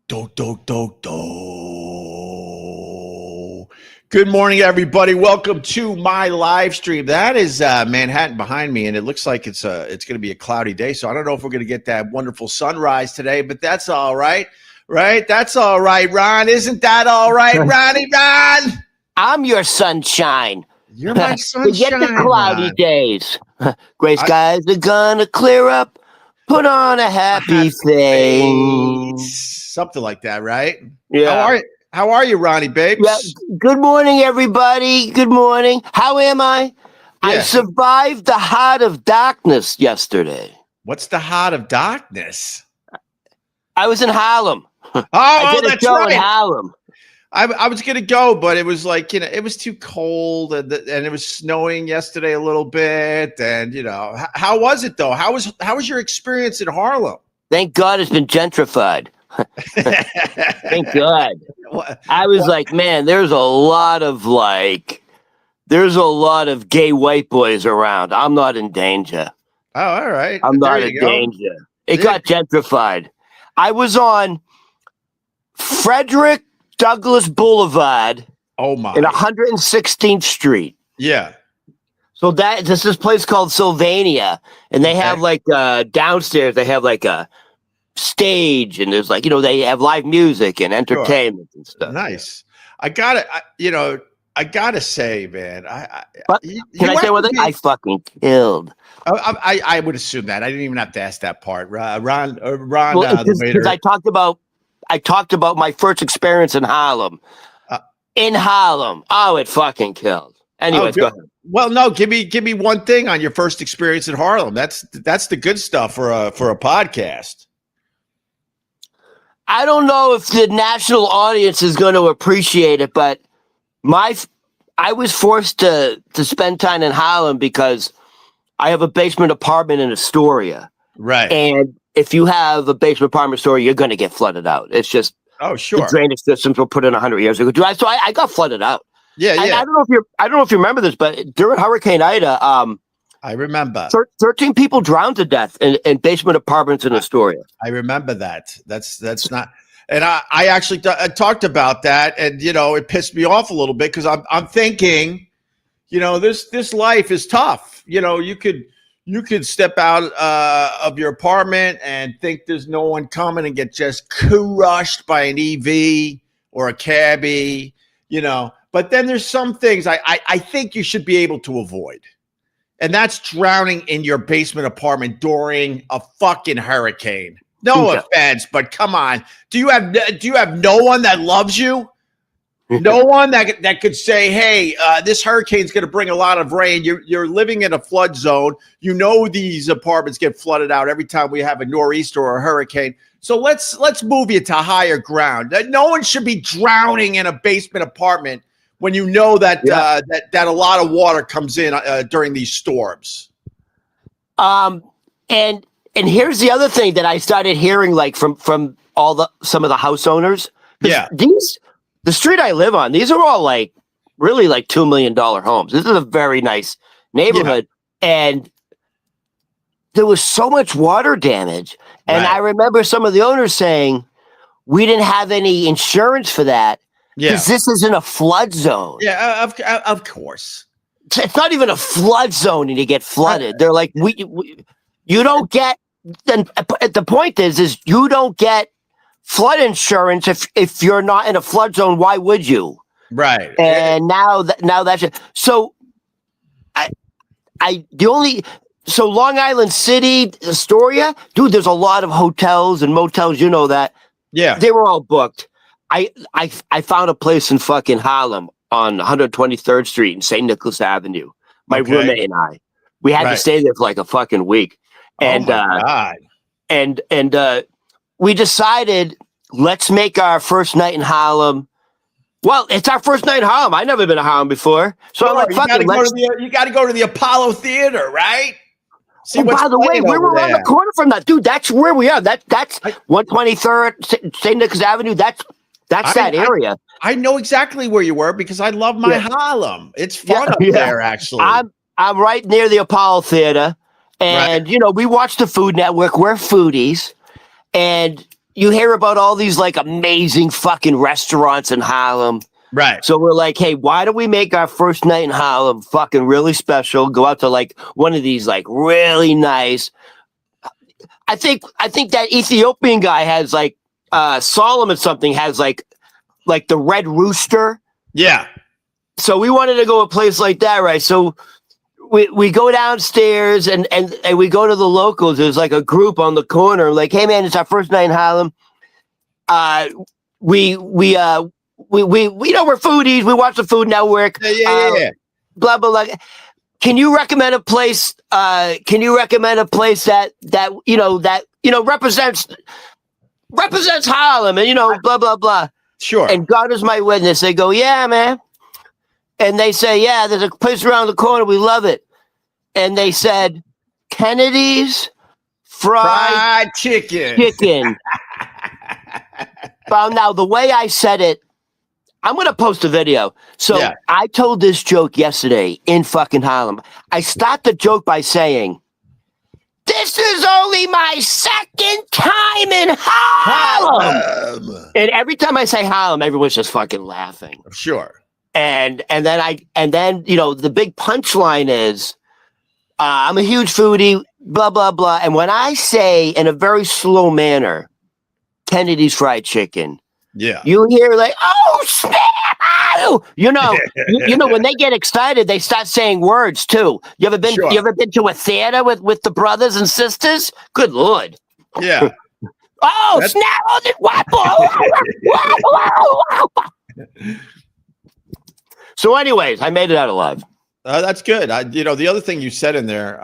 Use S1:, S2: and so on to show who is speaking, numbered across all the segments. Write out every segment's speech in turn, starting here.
S1: Do. Good morning, everybody. Welcome to my live stream. That is Manhattan behind me, and it looks like it's going to be a cloudy day. So I don't know if we're going to get that wonderful sunrise today, but that's all right, right? That's all right, Ron. Isn't that all right, Ronnie? Ron,
S2: I'm your sunshine.
S1: You're my sunshine.
S2: Forget the cloudy days. Gray skies are gonna clear up. Put on a happy face.
S1: Something like that, right?
S2: Yeah.
S1: How are you, Ronnie, babes?
S2: Yeah. Good morning, everybody. Good morning. How am I? Yeah. I survived the heart of darkness yesterday.
S1: What's the heart of darkness?
S2: I was in Harlem.
S1: I did a show
S2: in Harlem.
S1: I was gonna go, but it was like, it was too cold, and it was snowing yesterday a little bit. And how was it though? How was your experience in Harlem?
S2: Thank God it's been gentrified. Thank God. I was like, man, there's a lot of gay white boys around. I'm not in danger.
S1: Oh, all right.
S2: I'm not in danger. It got gentrified. I was on Frederick Douglass Boulevard.
S1: Oh my!
S2: In 116th Street.
S1: Yeah. So
S2: this place called Sylvania, and they have downstairs. They have like a stage, and there's they have live music and entertainment and stuff.
S1: Nice. I gotta say, man.
S2: Can I say one thing? I fucking killed.
S1: I would assume that. I didn't even have to ask that part. Ron,
S2: because I talked about my first experience in Harlem. Oh, it fucking killed. Anyways, go ahead.
S1: Well, no, give me one thing on your first experience in Harlem. That's the good stuff for a podcast.
S2: I don't know if the national audience is going to appreciate it, but I was forced to spend time in Harlem because I have a basement apartment in Astoria.
S1: Right.
S2: And if you have a basement apartment store, you're going to get flooded out. It's just the drainage systems were put in 100 years ago. So I got flooded out.
S1: Yeah,
S2: and
S1: yeah.
S2: I don't know if you remember this, but during Hurricane Ida,
S1: I remember
S2: 13 people drowned to death in basement apartments in Astoria.
S1: I remember that. That's not. And I actually talked about that, and it pissed me off a little bit because I'm thinking, this life is tough. You could step out of your apartment and think there's no one coming and get just crushed by an EV or a cabbie, But then there's some things I think you should be able to avoid. And that's drowning in your basement apartment during a fucking hurricane. No offense, but come on. Do you have no one that loves you? No one that could say, hey, this hurricane's going to bring a lot of rain. You're living in a flood zone. These apartments get flooded out every time we have a nor'easter or a hurricane. So let's move you to higher ground. No one should be drowning in a basement apartment when that a lot of water comes in during these storms.
S2: And here's the other thing that I started hearing from some of the house owners.
S1: Yeah.
S2: The street I live on, these are all really $2 million homes. This is a very nice neighborhood. Yeah. And there was so much water damage. And I remember some of the owners saying, we didn't have any insurance for that. Because this isn't a flood zone.
S1: Yeah, of course.
S2: It's not even a flood zone and you get flooded. They're like, you don't get, then the point is you don't get flood insurance if you're not in a flood zone. Why would you?
S1: Right.
S2: And now that's it. So so Long Island City, Astoria, dude, there's a lot of hotels and motels. You know that.
S1: Yeah.
S2: They were all booked. I found a place in fucking Harlem on 123rd Street and St. Nicholas Avenue. My roommate and we had to stay there for a fucking week. And and we decided, let's make our first night in Harlem. Well, it's our first night in Harlem. I've never been to Harlem before. So I'm like, fuck it.
S1: You got to go to the Apollo Theater, right?
S2: By the way, we were around the corner from that. Dude, that's where we are. That's 123rd, St. Nicholas Avenue. That's that area.
S1: I know exactly where you were because I love my Harlem. It's fun up there, actually.
S2: I'm right near the Apollo Theater. And, we watch the Food Network. We're foodies. And, you hear about all these like amazing fucking restaurants in Harlem.
S1: Right.
S2: So we're like, hey, why don't we make our first night in Harlem fucking really special? Go out to like one of these like really nice. I think that Ethiopian guy has like Solomon something has like the Red Rooster.
S1: Yeah.
S2: So we wanted to go a place like that, right? So we go downstairs and we go to the locals. There's like a group on the corner, like, hey man, it's our first night in Harlem. We know we're foodies. We watch the Food Network.
S1: Yeah.
S2: Blah blah blah. Can you recommend a place? That represents Harlem and blah blah blah.
S1: Sure.
S2: And God is my witness. They go, yeah, man. And they say, yeah, there's a place around the corner. We love it. And they said, Kennedy's Fried Chicken. Well, now the way I said it, I'm going to post a video. So I told this joke yesterday in fucking Harlem. I start the joke by saying, this is only my second time in Harlem. And every time I say Harlem, everyone's just fucking laughing.
S1: Sure. And
S2: then the big punchline is, I'm a huge foodie, blah, blah, blah. And when I say in a very slow manner, Kennedy's Fried Chicken, you hear like, oh, snap! Oh! When they get excited, they start saying words too. You ever been to a theater with the brothers and sisters? Good Lord.
S1: Yeah.
S2: Oh, snap! So anyways, I made it out alive.
S1: That's good. The other thing you said in there,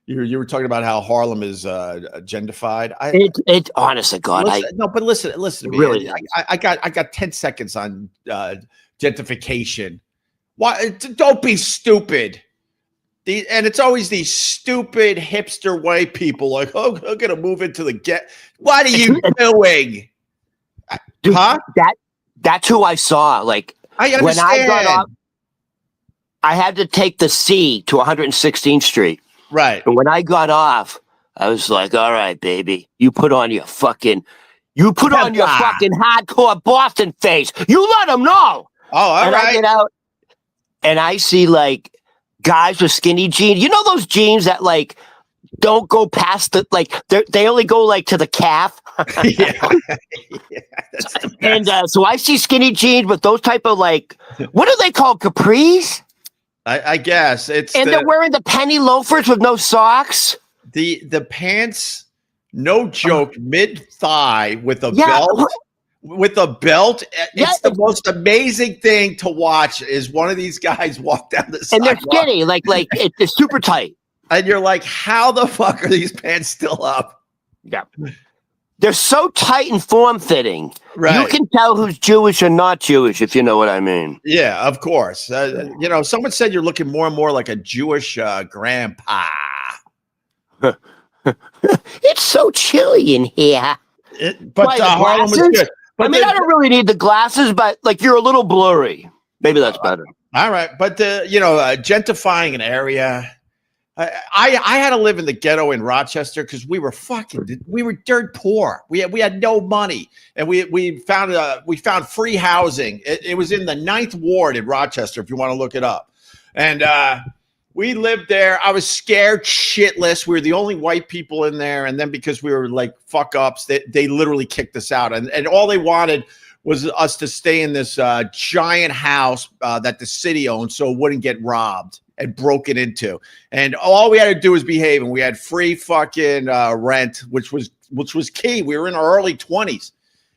S1: you were talking about how Harlem is gentrified.
S2: It honest to God.
S1: But listen to me.
S2: Really,
S1: I got 10 seconds on gentrification. Why? Don't be stupid. And it's always these stupid hipster white people like, oh, I'm gonna move into the get. What are you doing?
S2: Dude,
S1: huh?
S2: That's who I saw. Like when I got off, I had to take the C to 116th Street.
S1: Right.
S2: And when I got off, I was like, all right, baby, you put on your fucking hardcore Boston face. You let them know.
S1: Oh, all right.
S2: I get out and I see like guys with skinny jeans. You know those jeans that like don't go past they only go like to the calf. And so I see skinny jeans with those type of like, what are they called? Capris?
S1: I guess
S2: they're wearing the penny loafers with no socks.
S1: The pants, no joke, mid thigh with a belt. With a belt, it's the most amazing thing to watch. Is one of these guys walk down the sidewalk,
S2: and they're skinny, like it's super tight,
S1: and you're like, how the fuck are these pants still up?
S2: Yeah. They're so tight and form-fitting.
S1: Right.
S2: You can tell who's Jewish or not Jewish, if you know what I mean.
S1: Yeah, of course. Someone said you're looking more and more like a Jewish grandpa.
S2: It's so chilly in here.
S1: But Harlem was good. But
S2: I don't really need the glasses, but like you're a little blurry. Maybe that's better.
S1: All right. But, gentrifying an area. I had to live in the ghetto in Rochester because we were dirt poor. We had no money, and we found free housing. It was in the 9th Ward in Rochester, if you want to look it up. And we lived there. I was scared shitless. We were the only white people in there, and then because we were like fuck ups, they literally kicked us out. And all they wanted was us to stay in this giant house that the city owned, so it wouldn't get robbed and broken into. And all we had to do was behave, and we had free fucking rent, which was key. We were in our early 20s,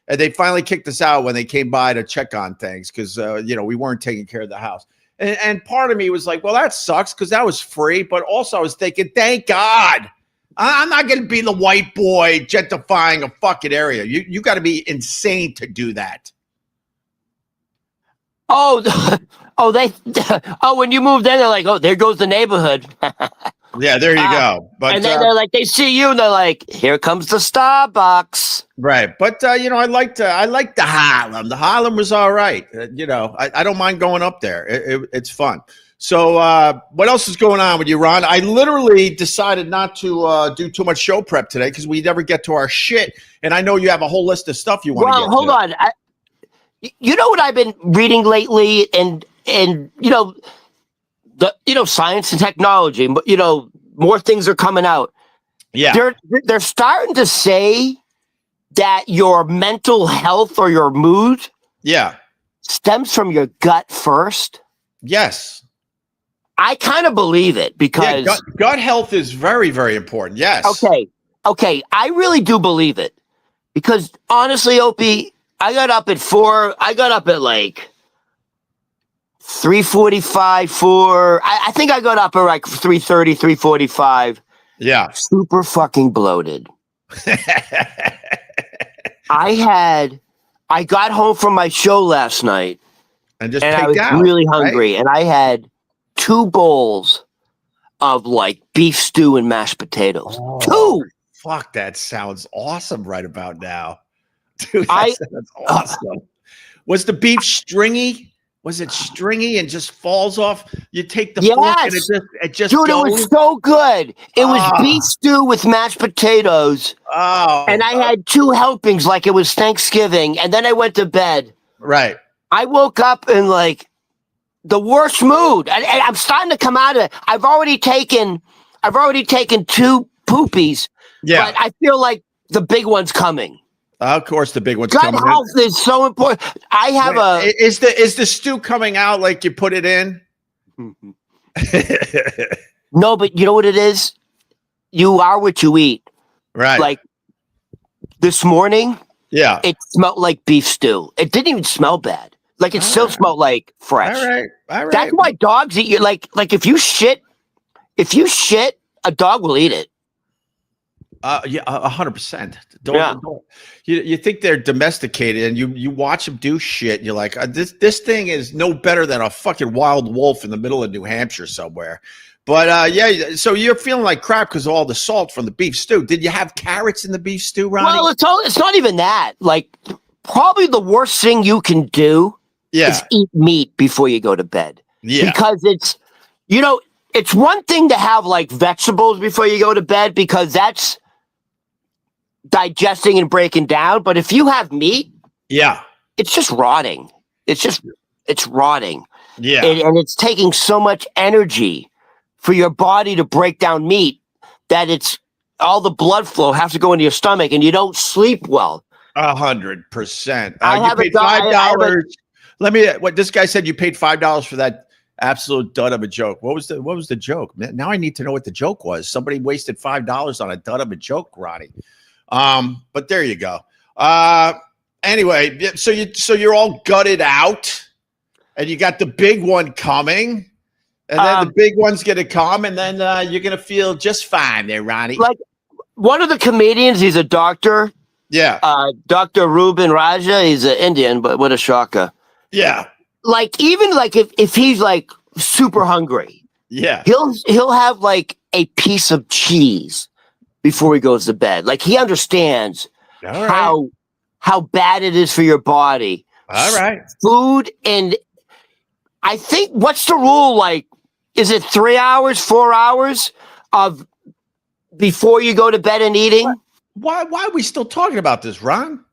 S1: and they finally kicked us out when they came by to check on things because we weren't taking care of the house. And part of me was like, well, that sucks because that was free. But also I was thinking, thank God. I'm not going to be the white boy gentrifying a fucking area. You got to be insane to do that.
S2: When you moved in, they're like, oh, there goes the neighborhood.
S1: Yeah, there you go. But
S2: and then they're like, they see you, and they're like, here comes the Starbucks.
S1: Right, but I liked the Harlem. The Harlem was all right. I don't mind going up there. It's fun. So what else is going on with you, Ron? I literally decided not to do too much show prep today because we never get to our shit. And I know you have a whole list of stuff you want to get to.
S2: Well, hold on. You know what I've been reading lately, and science and technology. More things are coming out.
S1: Yeah,
S2: they're starting to say that your mental health or your mood, stems from your gut first.
S1: Yes.
S2: I kind of believe it because
S1: gut health is very, very important. Yes.
S2: Okay. I really do believe it because honestly, Opie, I got up at 4. I got up at like 3:45, 4. I think I got up at like 3:30, 3:45.
S1: Yeah.
S2: Super fucking bloated. I got home from my show last night
S1: and
S2: I was really hungry, right? And I had 2 bowls of like beef stew and mashed potatoes. 2.
S1: Fuck, that sounds awesome right about now. Dude, that sounds awesome. Was the beef stringy? Was it stringy and just falls off? You take the fork and it just
S2: dude,
S1: goes?
S2: It was so good. It was beef stew with mashed potatoes. And I had 2 helpings like it was Thanksgiving. And then I went to bed.
S1: Right.
S2: I woke up in like the worst mood. And I'm starting to come out of it. I've already taken 2 poopies. Yeah. But I feel like the big one's coming.
S1: Of course, the big one's
S2: coming. Gut health is so important. I have
S1: Is the stew coming out like you put it in?
S2: No, but you know what it is? You are what you eat.
S1: Right.
S2: Like this morning,
S1: it
S2: smelled like beef stew. It didn't even smell bad. Like it still smelled like fresh.
S1: All right.
S2: That's why dogs eat you. Like if you shit, a dog will eat it.
S1: 100%. Don't. You think they're domesticated, and you watch them do shit. And you're like, this thing is no better than a fucking wild wolf in the middle of New Hampshire somewhere. But so you're feeling like crap because of all the salt from the beef stew. Did you have carrots in the beef stew, Ronnie?
S2: Well, it's not even that. Like probably the worst thing you can do is eat meat before you go to bed. Yeah, because it's one thing to have like vegetables before you go to bed because that's digesting and breaking down, but if you have meat, it's just rotting. It's rotting. Yeah, and it's taking so much energy for your body to break down meat that it's all the blood flow has to go into your stomach, and you don't sleep well.
S1: 100%. You paid $5. What this guy said, you paid $5 for that absolute dud of a joke. What was the joke? Man, now I need to know what the joke was. Somebody wasted $5 on a dud of a joke, Ronnie. But there you go. Anyway, so you're all gutted out, and you got the big one coming, and then the big one's gonna come, and then you're gonna feel just fine there, Ronnie.
S2: Like one of the comedians, he's a doctor.
S1: Yeah.
S2: Dr. Ruben Raja, he's an Indian, but what a shocker.
S1: Yeah.
S2: Like even like if he's like super hungry, he'll have like a piece of cheese before he goes to bed. Like he understands how bad it is for your body.
S1: All right.
S2: Food, and I think what's the rule? Like, is it 3 hours, 4 hours of before you go to bed and eating?
S1: Why are we still talking about this, Ron?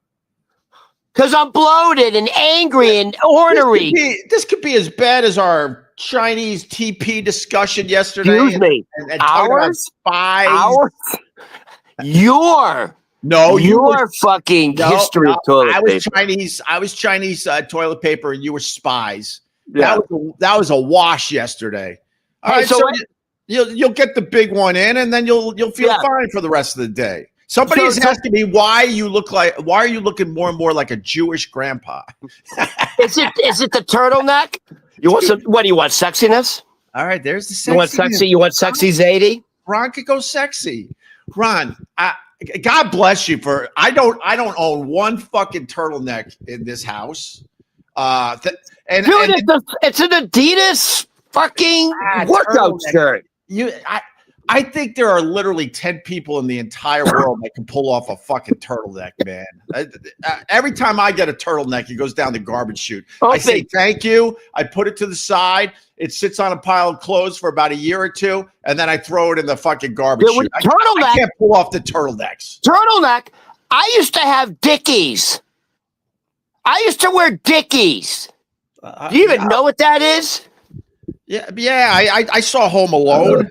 S2: Because I'm bloated and angry and ornery.
S1: This could be as bad as our Chinese TP discussion yesterday.
S2: Excuse me.
S1: And
S2: hours?
S1: Spies.
S2: Hours? Your fucking history of toilet paper.
S1: I was Chinese toilet paper, and you were Spies. Yeah. That was a wash yesterday. All right, so you'll get the big one in, and then you'll feel fine for the rest of the day. Somebody is asking me why are you looking more and more like a Jewish grandpa?
S2: Is it the turtleneck? You want some? What do you want? Sexiness?
S1: All right, there's the sexy.
S2: You want sexy? You want sexy Zadie?
S1: Ron could go sexy. Ron, God bless you for. I don't own one fucking turtleneck in this house.
S2: Dude, it's an Adidas fucking workout shirt.
S1: I think there are literally 10 people in the entire world that can pull off a fucking turtleneck, man. Every time I get a turtleneck, it goes down the garbage chute. I say thank you. I put it to the side. It sits on a pile of clothes for about a year or two, and then I throw it in the fucking garbage chute. I can't pull off the turtlenecks.
S2: Turtleneck. I used to have Dickies. I used to wear Dickies. Do you even know what that is?
S1: Yeah. I saw Home Alone.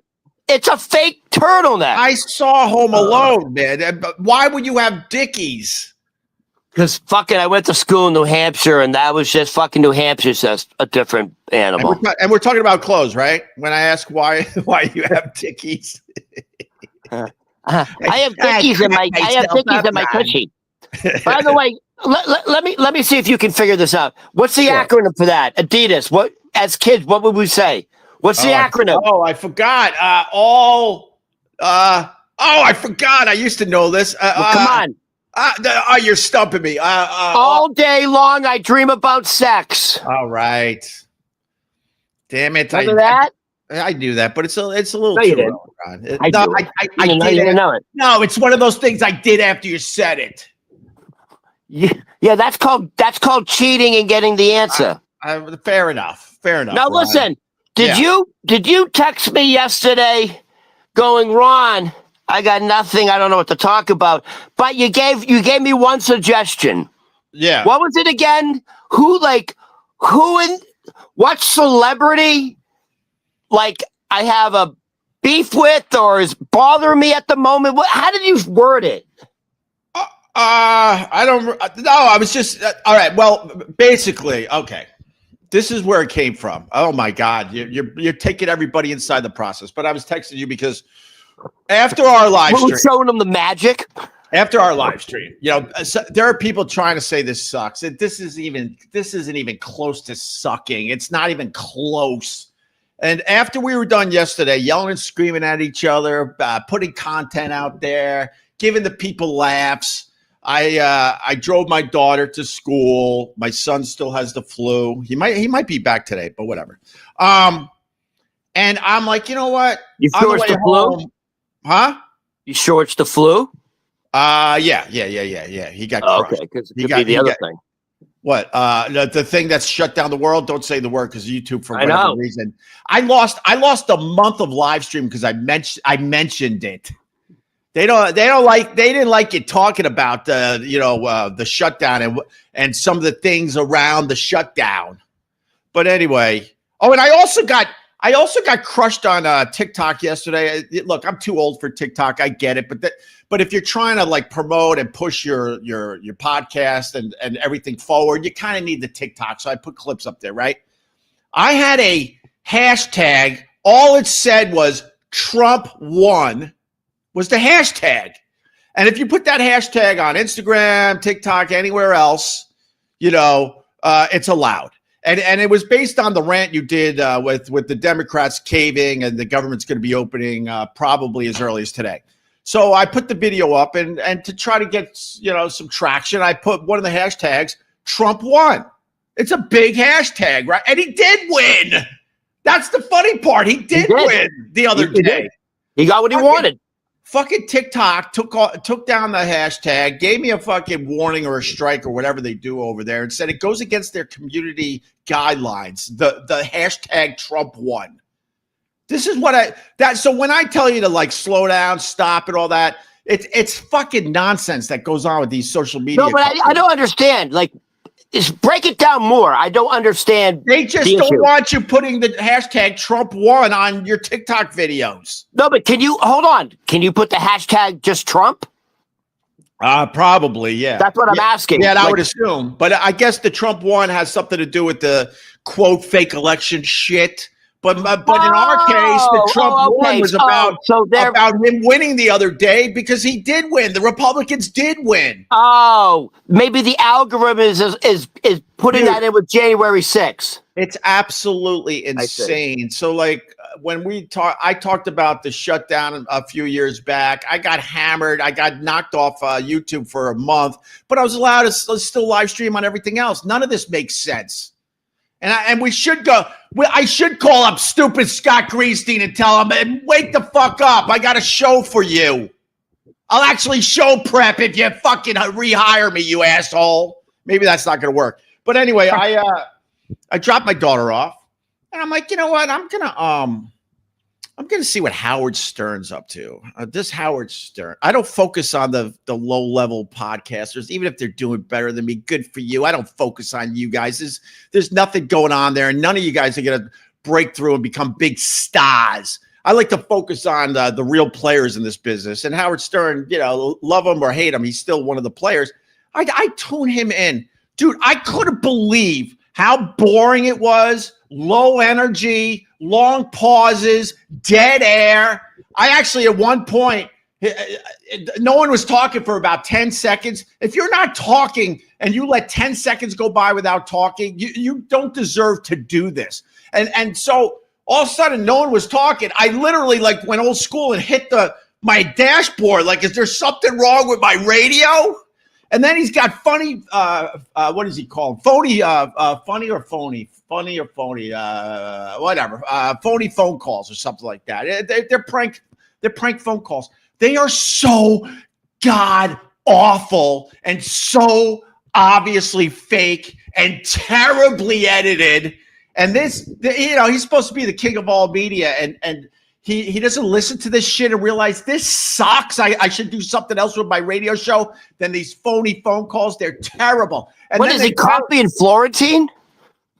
S2: It's a fake turtleneck.
S1: I saw Home Alone, man. Why would you have Dickies?
S2: Because fucking, I went to school in New Hampshire, and that was just fucking New Hampshire's just a different animal.
S1: And we're talking about clothes, right? When I ask why you have Dickies.
S2: I have Dickies in my cushy. By the way, let me see if you can figure this out. What's the acronym for that? Adidas. What, as kids, what would we say? What's the acronym?
S1: I forgot. I forgot. I used to know this.
S2: Come on.
S1: You're stumping me.
S2: All day long, I dream about sex.
S1: All right. Damn it.
S2: Remember that?
S1: I knew that, but it's a little
S2: no,
S1: too
S2: early. I didn't know it.
S1: No, it's one of those things I did after you said it.
S2: Yeah, that's called cheating and getting the answer.
S1: Fair enough.
S2: Now listen. Did you text me yesterday going, Ron, I got nothing, I don't know what to talk about. But you gave me one suggestion.
S1: Yeah.
S2: What was it again? What celebrity like I have a beef with or is bothering me at the moment? How did you word it?
S1: I don't know. I was just all right. Well, basically, okay. This is where it came from. Oh my God, you're taking everybody inside the process. But I was texting you because after our live stream,
S2: showing them the magic.
S1: After our live stream, there are people trying to say this sucks. This isn't even close to sucking. It's not even close. And after we were done yesterday, yelling and screaming at each other, putting content out there, giving the people laughs. I drove my daughter to school. My son still has the flu. He might be back today, but whatever. And I'm like, you know what?
S2: You sure it's the flu?
S1: Huh?
S2: You sure it's the flu?
S1: Yeah. He got crushed.
S2: Okay, because it could be the other thing.
S1: What? The thing that's shut down the world? Don't say the word because YouTube for whatever reason. I lost a month of live stream because I mentioned it. They didn't like you talking about the shutdown and some of the things around the shutdown. But anyway, and I also got crushed on TikTok yesterday. Look, I'm too old for TikTok. I get it, but if you're trying to like promote and push your podcast and everything forward, you kind of need the TikTok. So I put clips up there, right? I had a hashtag. All it said was Trump won. Was the hashtag. And if you put that hashtag on Instagram, TikTok, anywhere else, it's allowed. And it was based on the rant you did with the Democrats caving and the government's going to be opening probably as early as today. So I put the video up and to try to get some traction, I put one of the hashtags, Trump won. It's a big hashtag, right? And he did win. That's the funny part. He did win the other day.
S2: He got what he wanted.
S1: Fucking TikTok took down the hashtag, gave me a fucking warning or a strike or whatever they do over there, and said it goes against their community guidelines. The hashtag Trump won. This is what so when I tell you to like slow down, stop, and all that, it's fucking nonsense that goes on with these social media.
S2: No, but I don't understand. Like, break it down more. I don't understand.
S1: They just don't want you putting the hashtag Trump won on your TikTok videos.
S2: No, but hold on. Can you put the hashtag just Trump?
S1: Probably, yeah.
S2: That's what I'm asking.
S1: Yeah, I would assume. But I guess the Trump won has something to do with the quote fake election shit. But in our case, the Trump won was about him winning the other day because he did win. The Republicans did win.
S2: Oh, maybe the algorithm is putting that in with January 6th.
S1: It's absolutely insane. So like when I talked about the shutdown a few years back. I got hammered. I got knocked off YouTube for a month, but I was allowed to still live stream on everything else. None of this makes sense. And we should go. I should call up stupid Scott Greenstein and tell him, hey, wake the fuck up. I got a show for you. I'll actually show prep if you fucking rehire me, you asshole. Maybe that's not going to work. But anyway, I dropped my daughter off, and I'm like, you know what? I'm gonna see what Howard Stern's up to. This Howard Stern. I don't focus on the low level podcasters, even if they're doing better than me. Good for you. I don't focus on you guys. There's nothing going on there, and none of you guys are gonna break through and become big stars. I like to focus on the real players in this business. And Howard Stern, you know, love him or hate him, he's still one of the players. I tune him in, dude. I couldn't believe how boring it was. Low energy, long pauses, dead air. I actually, at one point, no one was talking for about 10 seconds. If you're not talking and you let 10 seconds go by without talking, you don't deserve to do this. And so all of a sudden, no one was talking. I literally went old school and hit my dashboard. Like, is there something wrong with my radio? And then he's got funny, what does he call them? Phony, funny or phony? Funny or phony, whatever. Phony phone calls or something like that. They're prank phone calls. They are so god awful and so obviously fake and terribly edited. And this, you know, he's supposed to be the king of all media, and he doesn't listen to this shit and realize this sucks. I should do something else with my radio show than these phony phone calls. They're terrible. And
S2: what is he copying Florentine?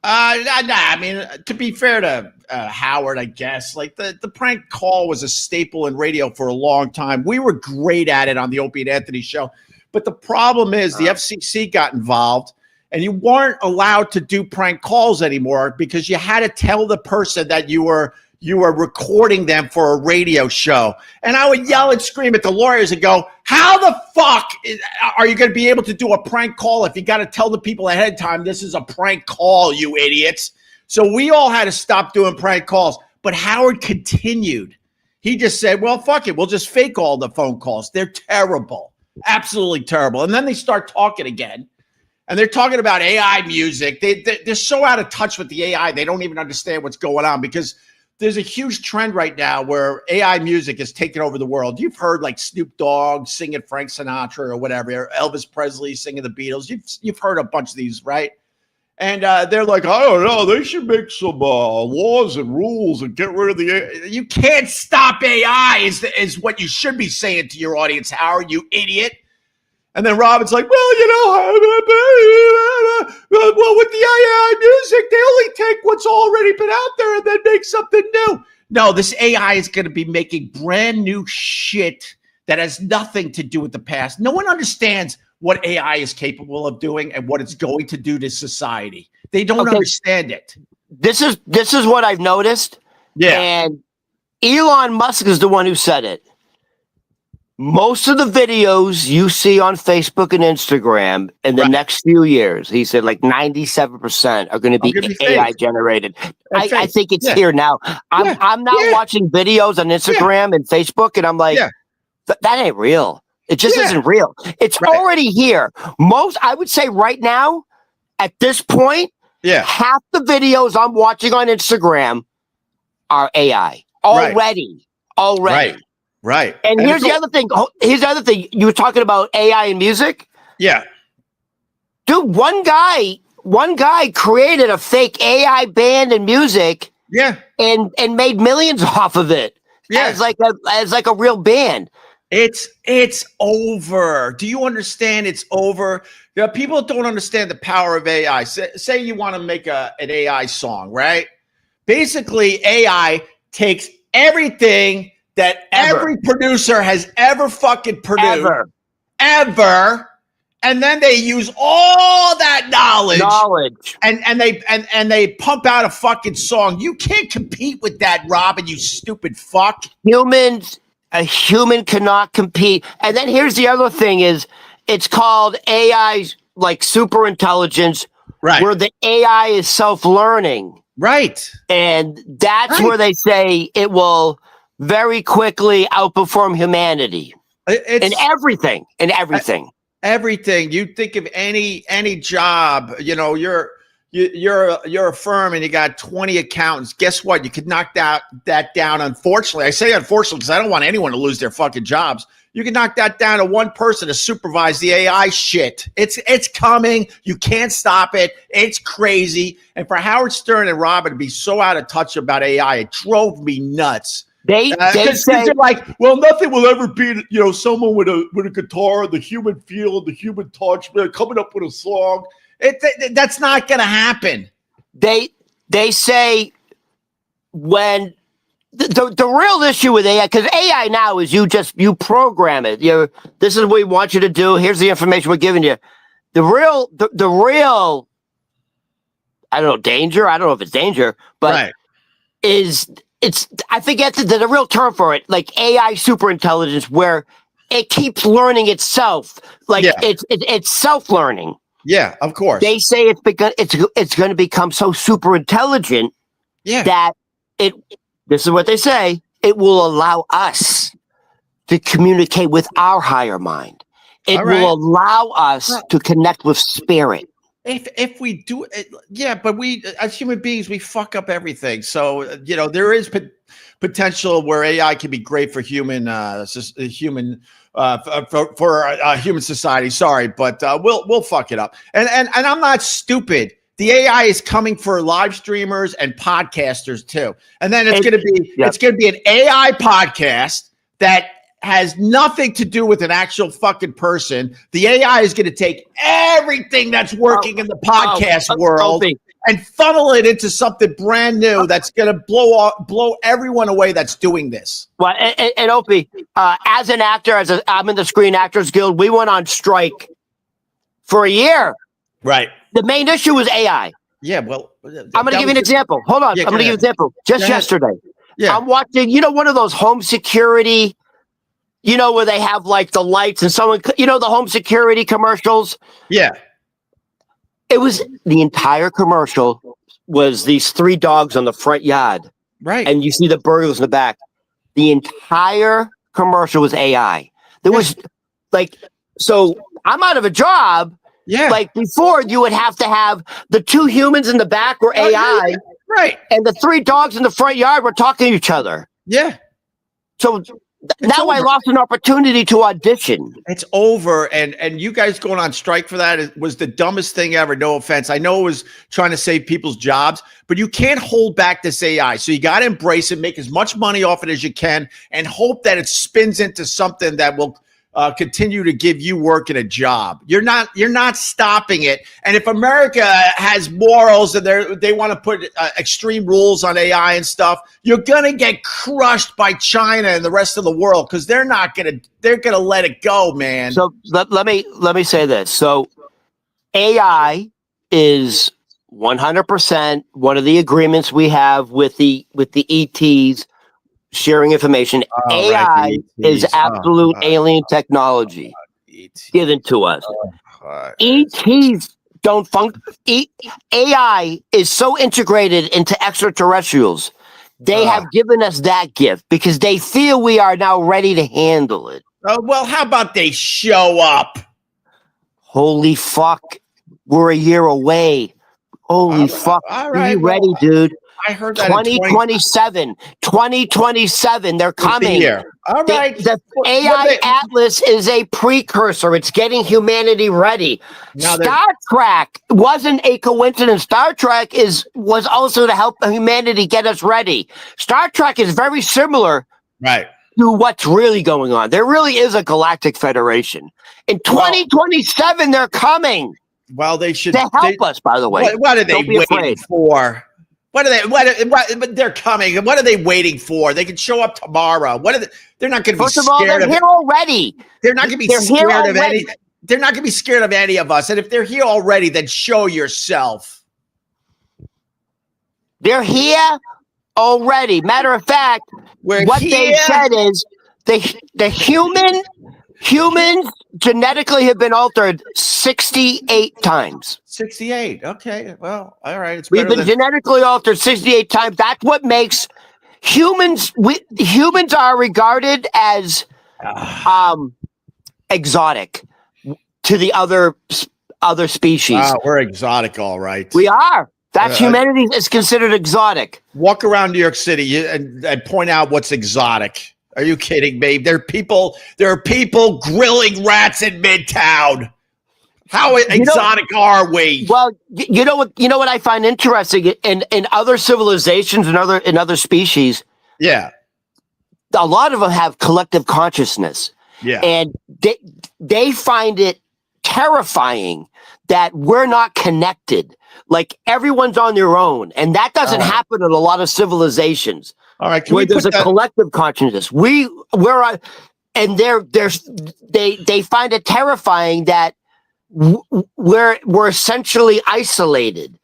S1: Nah. I mean, to be fair to Howard, I guess, like the prank call was a staple in radio for a long time. We were great at it on the Opie and Anthony show. But the problem is the FCC got involved, and you weren't allowed to do prank calls anymore because you had to tell the person that you were recording them for a radio show. And I would yell and scream at the lawyers and go, how the fuck are you going to be able to do a prank call if you got to tell the people ahead of time this is a prank call, you idiots? So we all had to stop doing prank calls. But Howard continued. He just said, well, fuck it. We'll just fake all the phone calls. They're terrible. Absolutely terrible. And then they start talking again. And they're talking about AI music. They're so out of touch with the AI. They don't even understand what's going on because there's a huge trend right now where AI music is taking over the world. You've heard like Snoop Dogg singing Frank Sinatra or whatever, or Elvis Presley singing the Beatles. You've heard a bunch of these, right? And they're like, I don't know, they should make some laws and rules and get rid of the AI. You can't stop AI is what you should be saying to your audience, Howard, you idiot. And then Robin's like, well, you know, well, with the AI music, they only take what's already been out there and then make something new. No, this AI is going to be making brand new shit that has nothing to do with the past. No one understands what AI is capable of doing and what it's going to do to society. They don't understand it.
S2: This is what I've noticed.
S1: Yeah.
S2: And Elon Musk is the one who said it. Most of the videos you see on Facebook and Instagram in the next few years, he said like 97% are going to be AI generated. I think it's here now. I'm now watching videos on Instagram and Facebook, and I'm like, that ain't real. It just isn't real. It's already here. I would say right now, at this point, half the videos I'm watching on Instagram are AI already.
S1: Right.
S2: And here's the other thing. Here's the other thing. You were talking about AI and music.
S1: Yeah.
S2: Dude, one guy created a fake AI band and music.
S1: Yeah.
S2: And made millions off of it. Yeah. As like a real band.
S1: It's over. Do you understand? It's over. There are people that don't understand the power of AI. Say you want to make an AI song, right? Basically, AI takes everything that every producer has ever fucking produced, ever, and then they use all that knowledge, and they pump out a fucking song. You can't compete with that, Robin. You stupid fuck.
S2: A human cannot compete. And then here's the other thing: is it's called AI, like super intelligence, where the AI is self-learning, and that's where they say it will very quickly outperform humanity in everything. Everything.
S1: You think of any job, you know, you're a firm and you got 20 accountants. Guess what? You could knock that down. Unfortunately, I say unfortunately because I don't want anyone to lose their fucking jobs. You can knock that down to one person to supervise the AI shit. It's coming. You can't stop it. It's crazy. And for Howard Stern and Robin to be so out of touch about AI, it drove me nuts.
S2: They say
S1: they're like, well, nothing will ever beat, someone with a guitar, the human feel, the human touch, coming up with a song. That's not going to happen.
S2: They say when the real issue with AI, because AI now is you program it. This is what we want you to do. Here's the information we're giving you. The real I don't know, danger. I don't know if it's danger, but
S1: right.
S2: I forget the real term for it, like AI superintelligence, where it keeps learning itself. Like it's self-learning.
S1: Yeah, of course.
S2: They say it's going to become so super intelligent that this is what they say, it will allow us to communicate with our higher mind. It will allow us to connect with spirit.
S1: If we do it, but we as human beings, we fuck up everything. So, there is potential where AI can be great for human human society. Sorry, but we'll fuck it up. And I'm not stupid. The AI is coming for live streamers and podcasters too. And then it's going to be an AI podcast that has nothing to do with an actual fucking person. The AI is going to take everything that's working in the podcast world and funnel it into something brand new that's going to blow everyone away that's doing this.
S2: Well, and Opie, as an actor, I'm in the Screen Actors Guild, we went on strike for a year.
S1: Right.
S2: The main issue was AI.
S1: Yeah, well,
S2: I'm going to give you an example. Hold on. I'm going to give you an example. Just yesterday, I'm watching, one of those home security, where they have like the lights and someone, the home security commercials.
S1: Yeah.
S2: It was the entire commercial was these 3 dogs on the front yard.
S1: Right.
S2: And you see the burglars in the back. The entire commercial was AI. There was so I'm out of a job.
S1: Yeah.
S2: Like before, you would have to have the 2 humans in the back were AI.
S1: Right.
S2: And the 3 dogs in the front yard were talking to each other.
S1: Yeah.
S2: So now I lost an opportunity to audition.
S1: It's over. And you guys going on strike for that was the dumbest thing ever. No offense. I know it was trying to save people's jobs, but you can't hold back this AI. So you got to embrace it, make as much money off it as you can, and hope that it spins into something that will continue to give you work and a job. You're not stopping it. And if America has morals and they want to put extreme rules on AI and stuff, you're gonna get crushed by China and the rest of the world because they're gonna let it go, man.
S2: So let me say this. So AI is 100% one of the agreements we have with the ETs. Sharing information. AI is absolute alien technology given to us. ETs don't function. AI is so integrated into extraterrestrials. They have given us that gift because they feel we are now ready to handle it.
S1: Well, how about they show up?
S2: Holy fuck. We're a year away. Holy fuck.
S1: All
S2: right, are you ready, dude?
S1: I heard that
S2: 2027, they're coming.
S1: All right.
S2: The AI Atlas is a precursor. It's getting humanity ready. Star Trek wasn't a coincidence. Star Trek was also to help humanity get us ready. Star Trek is very similar to what's really going on. There really is a galactic federation. In 2027, they're coming.
S1: Well, they should
S2: to help us, by the way.
S1: What are they waiting for? They're coming. What are they waiting for? They can show up tomorrow. They're not going to be scared of.
S2: First of all, they're here already.
S1: They're not going to be scared of any. They're not going to be scared of any of us. And if they're here already, then show yourself.
S2: They're here already. Matter of fact, they said is the humans genetically have been altered 68 times.
S1: 68. Okay. Well, all right.
S2: We've been genetically altered 68 times. That's what makes humans. Humans are regarded as exotic to the other other species.
S1: Wow, we're exotic, all right.
S2: We are. That's humanity is considered exotic.
S1: Walk around New York City and point out what's exotic. Are you kidding me? There are people grilling rats in Midtown. How exotic are we?
S2: Well, you know what I find interesting in other civilizations and other species.
S1: Yeah.
S2: A lot of them have collective consciousness.
S1: Yeah.
S2: And they find it terrifying that we're not connected. Like everyone's on their own. And that doesn't happen in a lot of civilizations.
S1: All right.
S2: Where there's a collective consciousness. They find it terrifying that we're essentially isolated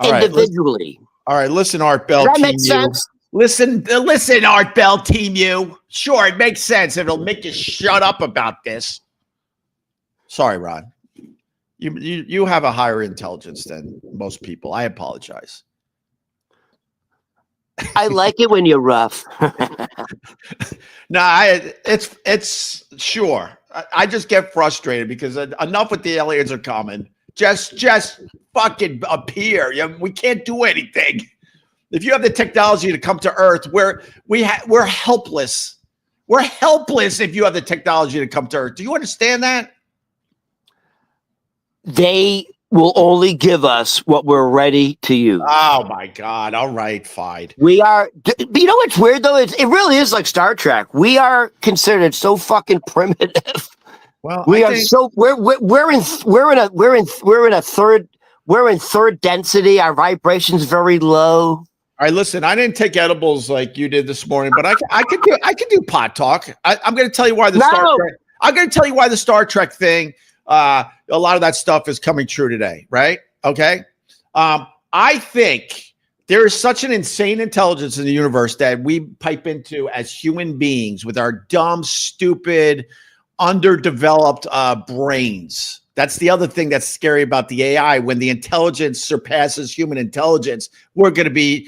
S2: individually.
S1: All right. Listen, Art Bell.
S2: Does that make sense?
S1: Listen, Art Bell, Team U. Sure, it makes sense. It'll make you shut up about this. Sorry, Ron. You have a higher intelligence than most people. I apologize.
S2: I like it when you're rough.
S1: It's sure. I just get frustrated because enough with the aliens are coming. Just fucking appear. We can't do anything. If you have the technology to come to Earth, we're helpless. We're helpless if you have the technology to come to Earth. Do you understand that?
S2: They will only give us what we're ready to use.
S1: Oh my God. All right, fine.
S2: We are, you know what's weird though? It really is like Star Trek. We are considered so fucking primitive.
S1: Well,
S2: we're in third density. Our vibration's very low.
S1: All right, listen, I didn't take edibles like you did this morning, but I could do pot talk. I'm going to tell you why I'm going to tell you why the Star Trek thing, a lot of that stuff is coming true today, right? Okay. I think there is such an insane intelligence in the universe that we pipe into as human beings with our dumb, stupid, underdeveloped brains. That's the other thing that's scary about the AI. When the intelligence surpasses human intelligence, we're going to be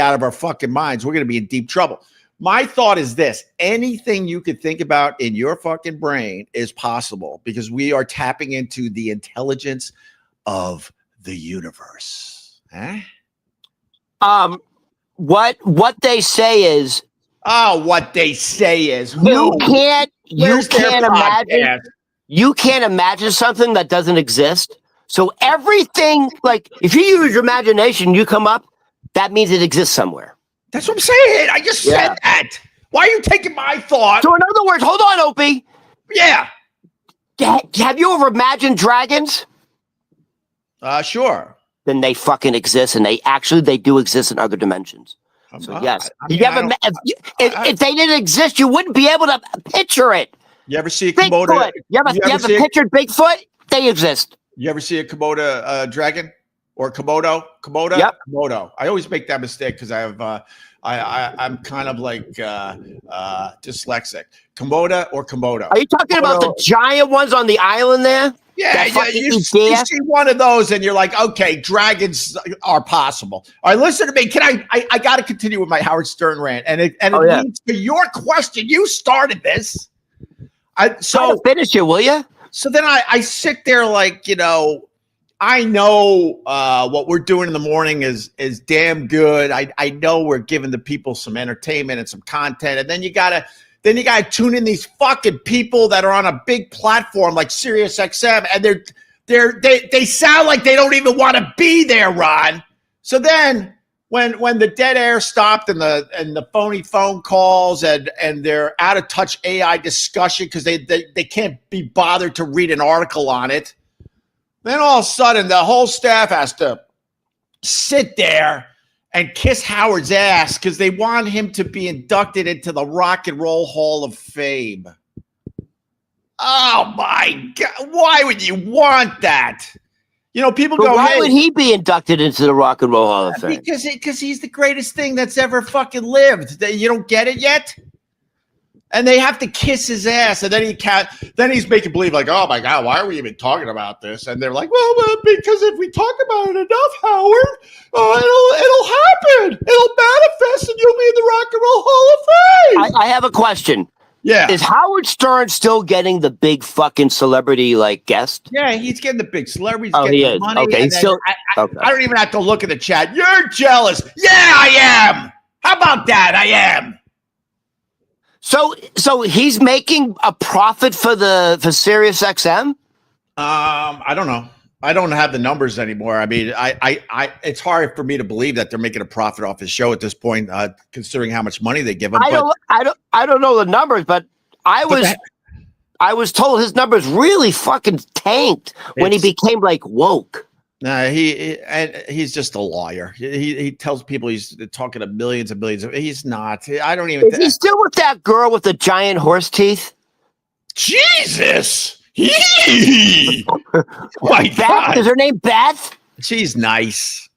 S1: out of our fucking minds. We're going to be in deep trouble. My thought is this: anything you could think about in your fucking brain is possible because we are tapping into the intelligence of the universe.
S2: What they say is you can't imagine something that doesn't exist. So everything, like if you use your imagination, you come up, that means it exists somewhere.
S1: That's what I'm saying. I just said that. Why are you taking my thought?
S2: So in other words, hold on, Opie.
S1: Yeah.
S2: Have you ever imagined dragons?
S1: Sure.
S2: Then they fucking exist, and they do exist in other dimensions. So yes, if they didn't exist, you wouldn't be able to picture it.
S1: You ever see a Komodo?
S2: You ever pictured Bigfoot? They exist.
S1: You ever see a Komodo dragon or Komodo?
S2: Yep.
S1: Komodo. I always make that mistake because I have I'm kind of like dyslexic. Komodo or Komodo?
S2: Are you talking about the giant ones on the island there?
S1: Yeah, you see one of those and you're like, okay, dragons are possible. All right, listen to me. Can I got to continue with my Howard Stern rant, and it leads to your question. You started this. So
S2: finish it, will you?
S1: So then I sit there like, I know what we're doing in the morning is damn good. I know we're giving the people some entertainment and some content, and then you gotta tune in these fucking people that are on a big platform like Sirius XM, and they sound like they don't even want to be there, Ron. So then when the dead air stopped and the phony phone calls and their out of touch AI discussion because they can't be bothered to read an article on it, then all of a sudden the whole staff has to sit there and kiss Howard's ass because they want him to be inducted into the Rock and Roll Hall of Fame. Oh my God! Why would you want that? People go,
S2: why would he be inducted into the Rock and Roll Hall of Fame?
S1: Because he's the greatest thing that's ever fucking lived. You don't get it yet? And they have to kiss his ass, and then he's making believe like, oh my God, why are we even talking about this? And they're like, well, because if we talk about it enough, Howard, it'll happen. It'll manifest, and you'll be in the Rock and Roll Hall of Fame.
S2: I have a question.
S1: Yeah.
S2: Is Howard Stern still getting the big fucking celebrity like guest?
S1: Yeah, he's getting the big celebrities.
S2: Oh,
S1: getting
S2: he
S1: the
S2: is.
S1: money.
S2: Okay,
S1: And
S2: he's still.
S1: I don't even have to look at the chat. You're jealous. Yeah, I am. How about that? I am.
S2: So he's making a profit for Sirius XM?
S1: I don't know. I don't have the numbers anymore. I mean, I it's hard for me to believe that they're making a profit off his show at this point, considering how much money they give him.
S2: I don't know the numbers, but I was told his numbers really fucking tanked when he became like woke.
S1: Nah, he's just a liar. He tells people he's talking to millions and millions. He's not. I don't even.
S2: Is he still with that girl with the giant horse teeth?
S1: Jesus. My
S2: Beth?
S1: God.
S2: Is her name Beth?
S1: She's nice.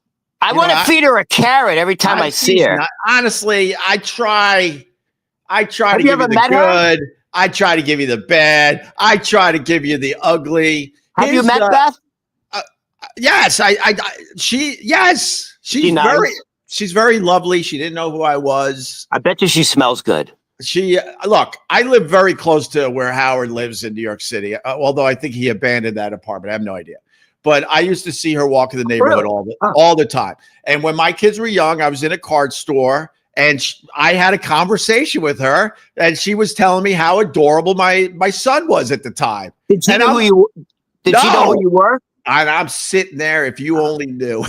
S2: I want to feed her a carrot every time I see her.
S1: Honestly, I try to
S2: Have
S1: give
S2: you
S1: you
S2: ever
S1: the
S2: met her?
S1: good. I try to give you the bad. I try to give you the ugly.
S2: Have you met Beth?
S1: Yes, she's
S2: nice?
S1: she's very lovely. She didn't know who I was.
S2: I bet you she smells good.
S1: Look, I live very close to where Howard lives in New York City, although I think he abandoned that apartment. I have no idea. But I used to see her walk in the neighborhood all the time. And when my kids were young, I was in a card store and I had a conversation with her and she was telling me how adorable my son was at the time.
S2: Did she know who you were?
S1: I'm sitting there. If you only knew.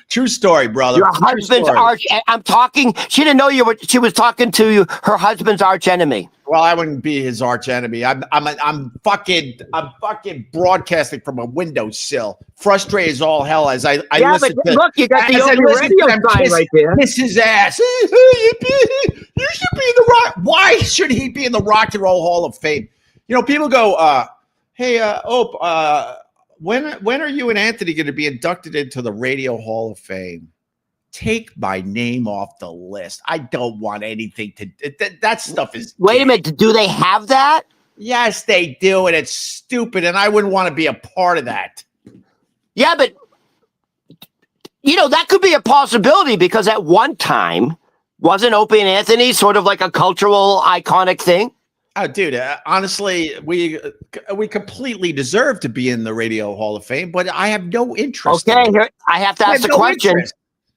S1: True story, brother.
S2: Your husband's arch. I'm talking. She didn't know you were. She was talking to you. Her husband's arch enemy.
S1: Well, I wouldn't be his arch enemy. I'm fucking broadcasting from a windowsill, frustrated as all hell. As I listen to.
S2: Look, you got the Opie Radio sign right there.
S1: Kiss his ass. You should be in the rock. Why should he be in the Rock and Roll Hall of Fame? You know, people go, "Hey, when are you and Anthony going to be inducted into the Radio Hall of Fame?" Take my name off the list. I don't want anything to. That stuff is.
S2: Wait a minute. Do they have that?
S1: Yes, they do, and it's stupid, and I wouldn't want to be a part of that.
S2: Yeah, but that could be a possibility because at one time, wasn't Opie and Anthony sort of like a cultural iconic thing?
S1: Oh, dude, honestly, we completely deserve to be in the Radio Hall of Fame, but I have no interest.
S2: Okay, here, I have to ask the question. Interest.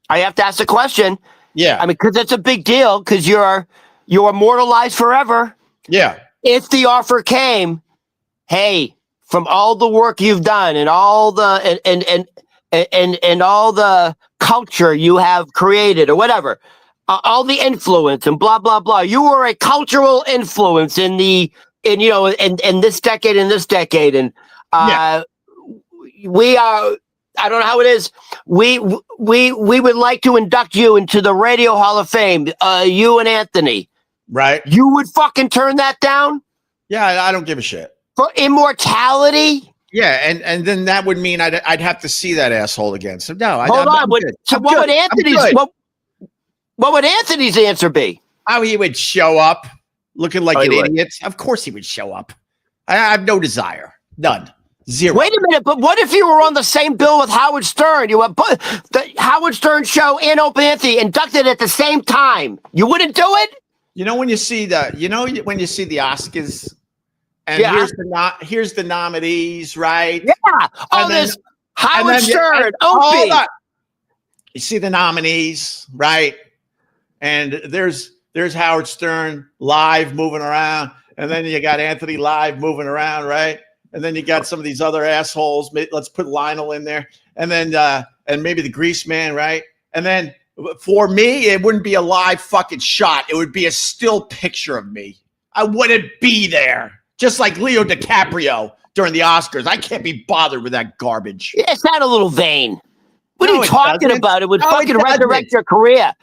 S2: I have to ask the question.
S1: Yeah.
S2: I mean, because it's a big deal because you're immortalized forever.
S1: Yeah.
S2: If the offer came, hey, from all the work you've done and all the and all the culture you have created or whatever, all the influence and blah blah blah. You were a cultural influence in this decade and we are. I don't know how it is. We would like to induct you into the Radio Hall of Fame. You and Anthony,
S1: right?
S2: You would fucking turn that down?
S1: Yeah, I don't give a shit
S2: for immortality.
S1: Yeah, and then that would mean I'd have to see that asshole again. So no,
S2: hold on. What would Anthony's answer be?
S1: Oh, he would show up looking like an idiot. Of course, he would show up. I have no desire, none. Zero.
S2: Wait a minute, but what if you were on the same bill with Howard Stern? You were the Howard Stern show and Opie Anthony inducted at the same time. You wouldn't do it?
S1: When you see the Oscars, and here's the nominees, right?
S2: Yeah. Oh, there's Howard Stern, Opie.
S1: You see the nominees, right? And there's Howard Stern live moving around, and then you got Anthony live moving around, right? And then you got some of these other assholes. Let's put Lionel in there. And then and maybe the Grease Man, right? And then for me, it wouldn't be a live fucking shot. It would be a still picture of me. I wouldn't be there. Just like Leo DiCaprio during the Oscars. I can't be bothered with that garbage.
S2: It's not a little vain. What are you talking about? It would fucking resurrect your career.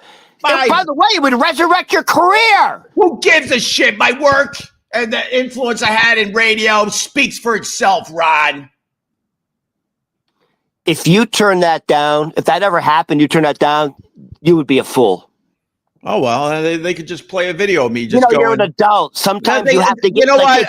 S2: By the way, it would resurrect your career.
S1: Who gives a shit? My work and the influence I had in radio speaks for itself, Ron.
S2: If you turn that down, if that ever happened, you turn that down, you would be a fool.
S1: Oh, well, they could just play a video of me. Just
S2: you're an adult. Sometimes you have to get.
S1: You know what?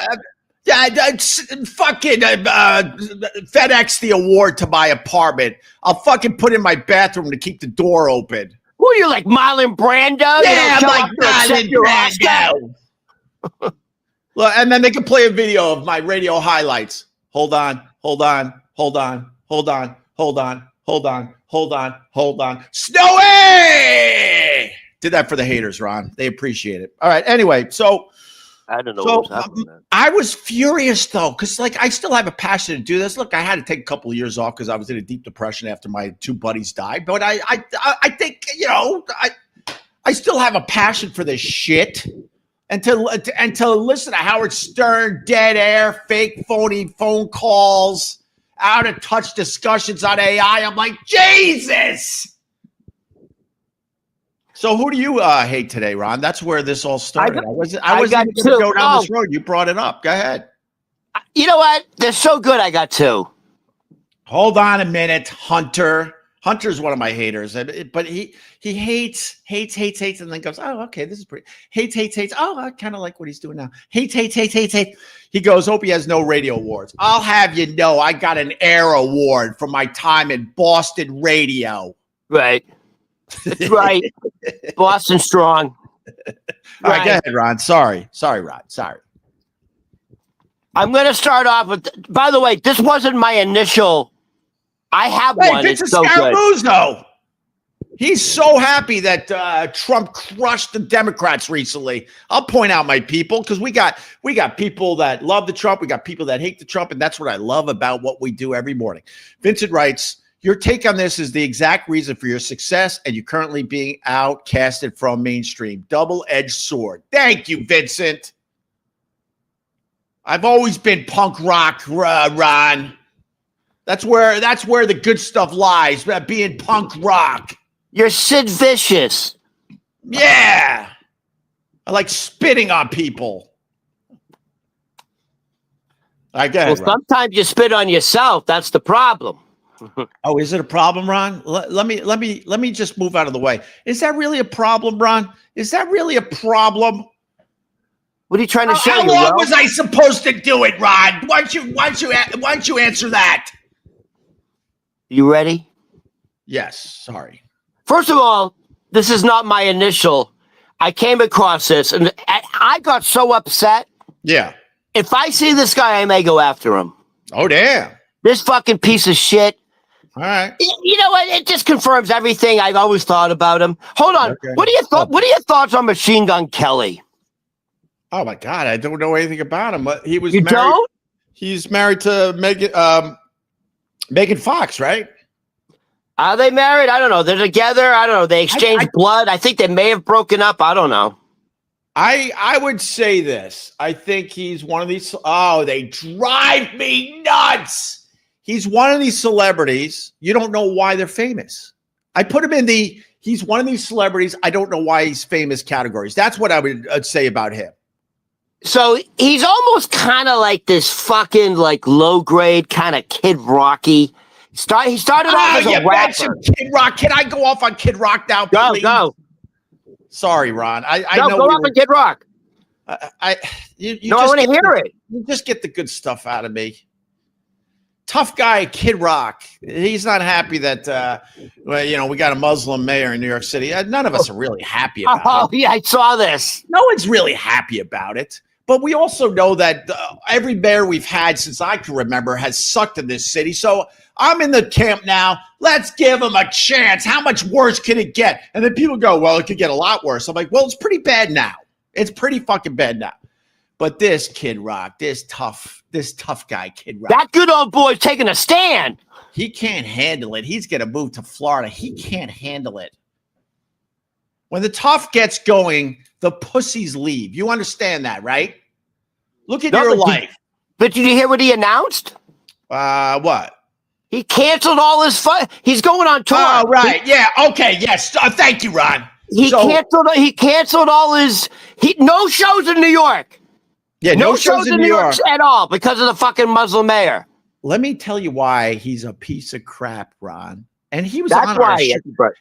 S1: Fucking FedEx the award to my apartment. I'll fucking put in my bathroom to keep the door open.
S2: Who are you, like Marlon Brando?
S1: Yeah,
S2: you know,
S1: like Marlon Brando. Look, and then they can play a video of my radio highlights. Hold on. Snowy! Did that for the haters, Ron. They appreciate it. All right. Anyway, so
S2: I don't know what was happening.
S1: I was furious though, because like I still have a passion to do this. Look, I had to take a couple of years off because I was in a deep depression after my two buddies died. But I think, you know, I still have a passion for this shit. And to listen to Howard Stern, dead air, fake phony phone calls, out of touch discussions on AI, I'm like, Jesus. So who do you hate today, Ron? That's where this all started. I wasn't even going to go down this road. You brought it up. Go ahead.
S2: You know what? They're so good. I got two.
S1: Hold on a minute, Hunter. Hunter's one of my haters, but he hates, and then goes, oh, okay, this is pretty. Hates. Oh, I kind of like what he's doing now. Hates. He goes, Opie has no radio awards. I'll have you know, I got an air award for my time in Boston radio.
S2: Right. That's right. Boston strong.
S1: All right, go ahead, Ron. Sorry, Ron. Sorry.
S2: I'm going to start off with, by the way, this wasn't my initial. I have one.
S1: It's
S2: so
S1: good. He's so happy that Trump crushed the Democrats recently. I'll point out my people, because we got people that love the Trump. We got people that hate the Trump. And that's what I love about what we do every morning. Vincent writes, your take on this is the exact reason for your success, and you're currently being outcasted from mainstream. Double-edged sword. Thank you, Vincent. I've always been punk rock, Ron. That's where the good stuff lies, being punk rock.
S2: You're Sid Vicious.
S1: Yeah. I like spitting on people. All right, go ahead,
S2: Well, sometimes you spit on yourself. That's the problem.
S1: Oh, is it a problem, Ron? Let me just move out of the way. Is that really a problem, Ron? Is that really a problem?
S2: What are you trying to show?
S1: How long was I supposed to do it, Ron? Why don't you answer that?
S2: You ready?
S1: Yes. Sorry.
S2: First of all, this is not my initial. I came across this, and I got so upset.
S1: Yeah.
S2: If I see this guy, I may go after him.
S1: Oh, damn.
S2: This fucking piece of shit.
S1: All right.
S2: You know what? It just confirms everything I've always thought about him. Hold on. Okay. What are your thoughts on Machine Gun Kelly?
S1: Oh my God, I don't know anything about him. He was
S2: married. Don't?
S1: He's married to Megan Fox, right?
S2: Are they married? I don't know. They're together. I don't know. They exchanged blood. I think they may have broken up. I don't know.
S1: I would say this. I think he's one of these. Oh, they drive me nuts. He's one of these celebrities. You don't know why they're famous. I put him in he's one of these celebrities. I don't know why he's famous categories. That's what I would say about him.
S2: So he's almost kind of like this fucking like low grade kind of Kid Rocky. He started off as a rapper.
S1: Kid Rock. Can I go off on Kid Rock now, please?
S2: Go.
S1: Sorry, Ron. I know.
S2: Go off on Kid Rock.
S1: I
S2: want to hear it.
S1: You just get the good stuff out of me. Tough guy, Kid Rock. He's not happy that we got a Muslim mayor in New York City. None of us are really happy about it.
S2: Oh, yeah, I saw this.
S1: No one's really happy about it. But we also know that every mayor we've had since I can remember has sucked in this city. So I'm in the camp now. Let's give him a chance. How much worse can it get? And then people go, well, it could get a lot worse. I'm like, well, it's pretty bad now. It's pretty fucking bad now. But this Kid Rock, this tough guy, Kid Rock.
S2: That good old boy's taking a stand.
S1: He can't handle it. He's going to move to Florida. He can't handle it. When the tough gets going, the pussies leave. You understand that, right? Look at your life.
S2: But did you hear what he announced?
S1: What?
S2: He canceled all his fun. He's going on tour.
S1: Oh, right. Yeah. Okay. Yes. Thank you, Ron.
S2: He canceled all his no shows in New York.
S1: Yeah, no shows in New York
S2: at all because of the fucking Muslim mayor.
S1: Let me tell you why he's a piece of crap, Ron. And he was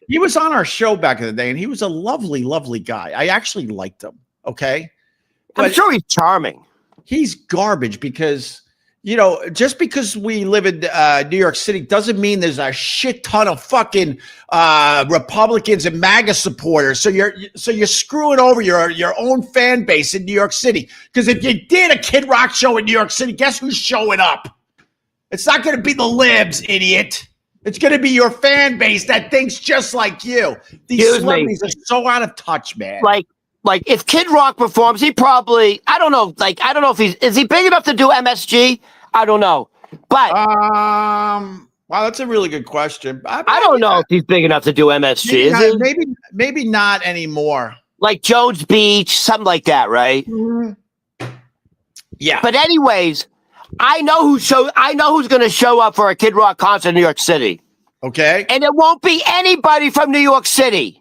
S1: he was on our show back in the day, and he was a lovely, lovely guy. I actually liked him. Okay.
S2: I'm sure he's charming.
S1: He's garbage because you know, just because we live in New York City doesn't mean there's a shit ton of fucking Republicans and MAGA supporters. So you're screwing over your own fan base in New York City. Because if you did a Kid Rock show in New York City, guess who's showing up? It's not going to be the libs, idiot. It's going to be your fan base that thinks just like you. These celebrities are so out of touch, man.
S2: Like if Kid Rock performs, he probably, I don't know if is he big enough to do MSG? I don't know. But
S1: wow, that's a really good question.
S2: I don't know if he's big enough to do MSG.
S1: Maybe not anymore.
S2: Like Jones Beach, something like that, right?
S1: Mm-hmm. Yeah.
S2: But anyways, I know who's going to show up for a Kid Rock concert in New York City.
S1: Okay.
S2: And it won't be anybody from New York City.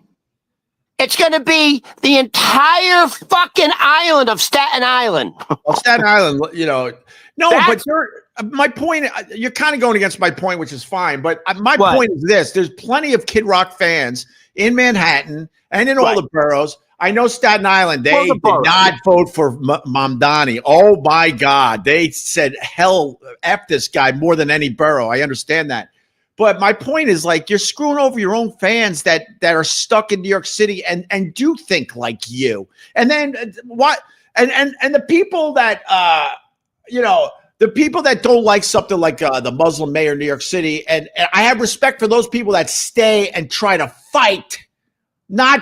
S2: It's going to be the entire fucking island of Staten Island.
S1: Well, Staten Island, you know. No, but my point, you're kind of going against my point, which is fine. But my point is this. There's plenty of Kid Rock fans in Manhattan and in all the boroughs. I know Staten Island, they did not vote for Mamdani. Oh, my God. They said, hell, F this guy more than any borough. I understand that. But my point is, like, you're screwing over your own fans that are stuck in New York City and do think like you. And then what? And the people that the people that don't like something like the Muslim mayor of New York City, and I have respect for those people that stay and try to fight, not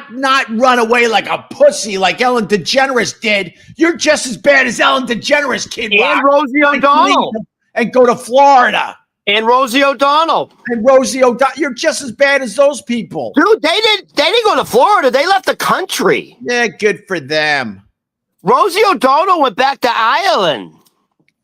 S1: run away like a pussy like Ellen DeGeneres did. You're just as bad as Ellen DeGeneres, Kid Rock.
S2: And Rosie O'Donnell.
S1: And go to Florida.
S2: And Rosie O'Donnell.
S1: You're just as bad as those people.
S2: Dude, they didn't go to Florida. They left the country.
S1: Yeah, good for them.
S2: Rosie O'Donnell went back to Ireland.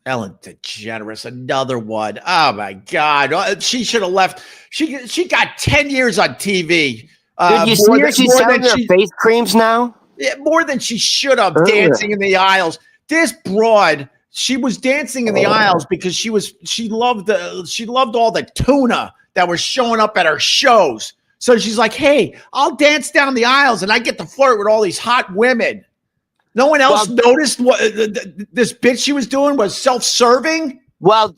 S1: Ellen DeGeneres, another one. Oh, my God. She should have left. She got 10 years on TV.
S2: Did you see her? She's selling her face creams now?
S1: Yeah, more than she should have, dancing in the aisles. This broad... She was dancing in the aisles because she loved all the tuna that was showing up at her shows. So she's like, hey, I'll dance down the aisles and I get to flirt with all these hot women. No one else noticed what this bitch she was doing was self-serving.
S2: Well,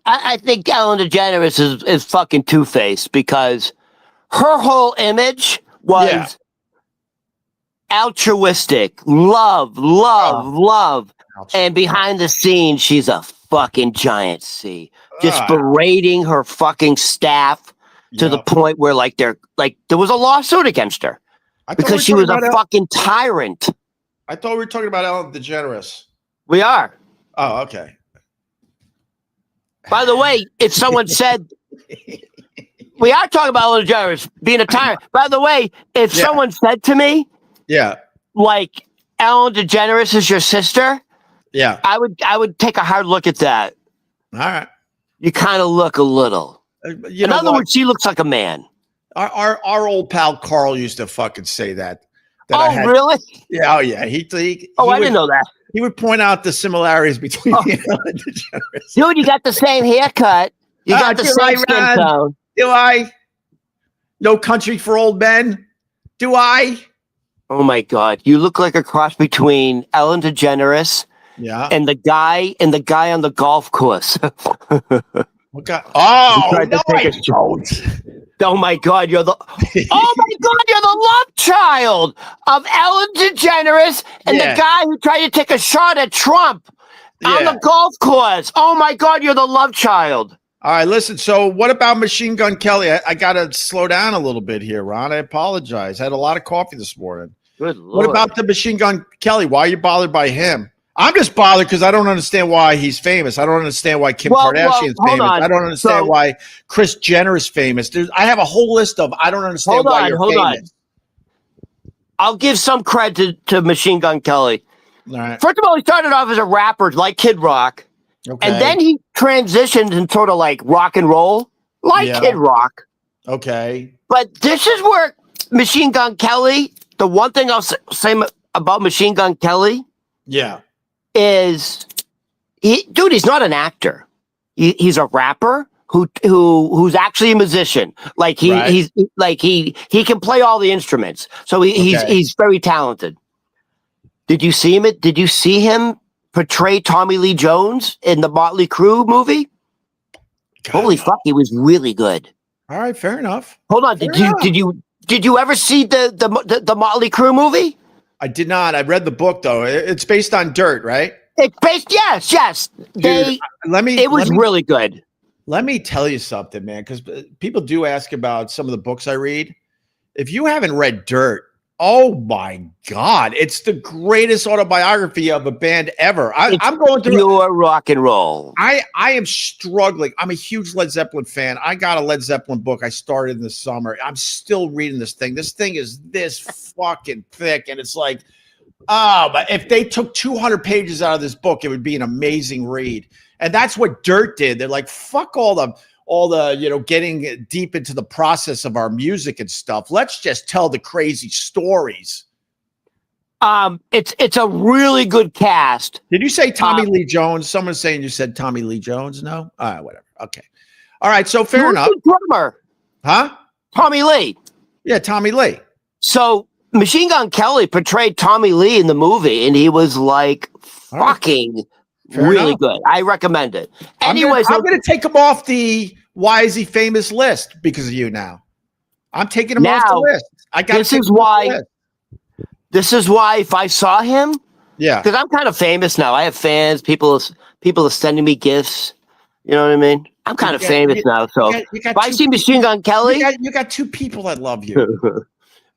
S2: I think Ellen DeGeneres is fucking two-faced because her whole image was altruistic, love. And behind the scenes, she's a fucking giant C. Just berating her fucking staff to the point where there was a lawsuit against her because she was a fucking tyrant.
S1: I thought we were talking about Ellen DeGeneres.
S2: We are.
S1: Oh, okay.
S2: By the way, if someone said we are talking about Ellen DeGeneres being a tyrant. By the way, if someone said to me, like Ellen DeGeneres is your sister.
S1: Yeah,
S2: I would take a hard look at that.
S1: All right,
S2: you kind of look a little. In other words, she looks like a man.
S1: Our old pal Carl used to fucking say that.
S2: Really?
S1: Yeah. Oh, yeah. He
S2: I didn't know that.
S1: He would point out the similarities between me and Ellen DeGeneres.
S2: Dude, you got the same haircut. You got the same skin tone.
S1: Do I? No Country for Old Men. Do I?
S2: Oh my God! You look like a cross between Ellen DeGeneres.
S1: Yeah.
S2: And the guy on the golf course.
S1: What guy? Oh, no, I don't.
S2: Oh my God, you're the love child of Ellen DeGeneres and the guy who tried to take a shot at Trump on the golf course. Oh my God, you're the love child.
S1: All right, listen. So what about Machine Gun Kelly? I got to slow down a little bit here, Ron. I apologize. I had a lot of coffee this morning.
S2: Good Lord.
S1: What about the Machine Gun Kelly? Why are you bothered by him? I'm just bothered because I don't understand why he's famous. I don't understand why Kim Kardashian's famous. I don't understand why Kris Jenner is famous. I have a whole list of I don't understand why you're famous.
S2: I'll give some credit to Machine Gun Kelly.
S1: All right.
S2: First of all, he started off as a rapper like Kid Rock. Okay. And then he transitioned in sort of like rock and roll like Kid Rock.
S1: Okay.
S2: But this is where Machine Gun Kelly, the one thing I'll say about Machine Gun Kelly is he's not an actor. He's a rapper who's actually a musician. Like he can play all the instruments. So he's very talented. Did you see him portray Tommy Lee Jones in the Motley Crue movie?
S1: God,
S2: Holy fuck, he was really good.
S1: All right, fair enough.
S2: Hold on,
S1: Fair
S2: did you ever see the Motley Crue movie?
S1: I did not. I read the book though. It's based on dirt, right?
S2: It's based, yes.
S1: Dude,
S2: It was really good.
S1: Let me tell you something, man, because people do ask about some of the books I read. If you haven't read Dirt, oh my God, it's the greatest autobiography of a band ever. I'm going through
S2: pure rock and roll.
S1: I am struggling. I'm a huge Led Zeppelin fan. I got a Led Zeppelin book I started in the summer. I'm still reading this thing. This thing is this fucking thick, and it's like, but if they took 200 pages out of this book, it would be an amazing read. And that's what Dirt did. They're like, fuck all the getting deep into the process of our music and stuff. Let's just tell the crazy stories.
S2: It's a really good cast.
S1: Did you say Tommy Lee Jones? Someone's saying you said Tommy Lee Jones. No? Whatever. Okay. All right. So fair enough.
S2: Drummer.
S1: Huh?
S2: Tommy Lee.
S1: Yeah, Tommy Lee.
S2: So Machine Gun Kelly portrayed Tommy Lee in the movie, and he was like fucking really good. I recommend it. Anyways,
S1: I'm going to take him off the why is he famous list because of you now. I'm taking him off the list.
S2: This is why if I saw him, because I'm kind of famous now. I have fans. People are sending me gifts. You know what I mean? I'm kind of famous now. So if I see Machine Gun Kelly,
S1: you got two people that love you.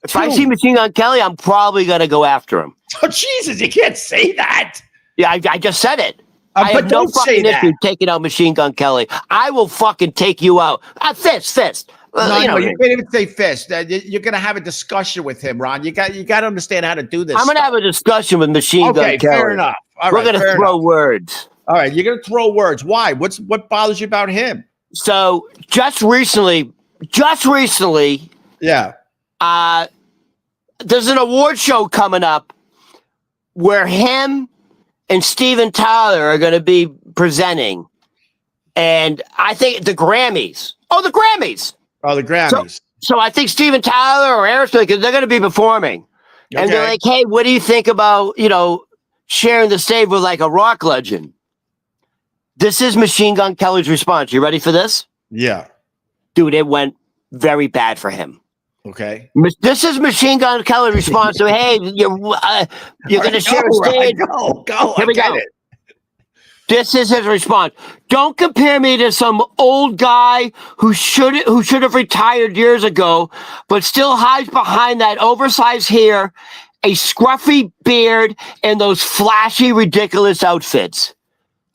S2: If I see Machine Gun Kelly, I'm probably going to go after him.
S1: Oh, Jesus, you can't say that.
S2: Yeah, I just said it. I have no fucking issue taking out Machine Gun Kelly. I will fucking take you out. Fist.
S1: No, you can't even say fist. You're going to have a discussion with him, Ron. You got to understand how to do this.
S2: I'm going to have a discussion with Machine Gun Kelly.
S1: Fair enough.
S2: We're going to throw words.
S1: All right, you're going to throw words. Why? What bothers you about him?
S2: So just recently,
S1: yeah.
S2: There's an award show coming up where him and Steven Tyler are going to be presenting. And I think the Grammys. Oh, the Grammys. So I think Steven Tyler or Aerosmith, they're going to be performing. Okay. And they're like, hey, what do you think about, sharing the stage with like a rock legend? This is Machine Gun Kelly's response. You ready for this?
S1: Yeah.
S2: Dude, it went very bad for him.
S1: Okay.
S2: This is Machine Gun Kelly's response to, hey, you're going to share a stage.
S1: Go.
S2: Here we go. This is his response. Don't compare me to some old guy who should have retired years ago, but still hides behind that oversized hair, a scruffy beard, and those flashy, ridiculous outfits.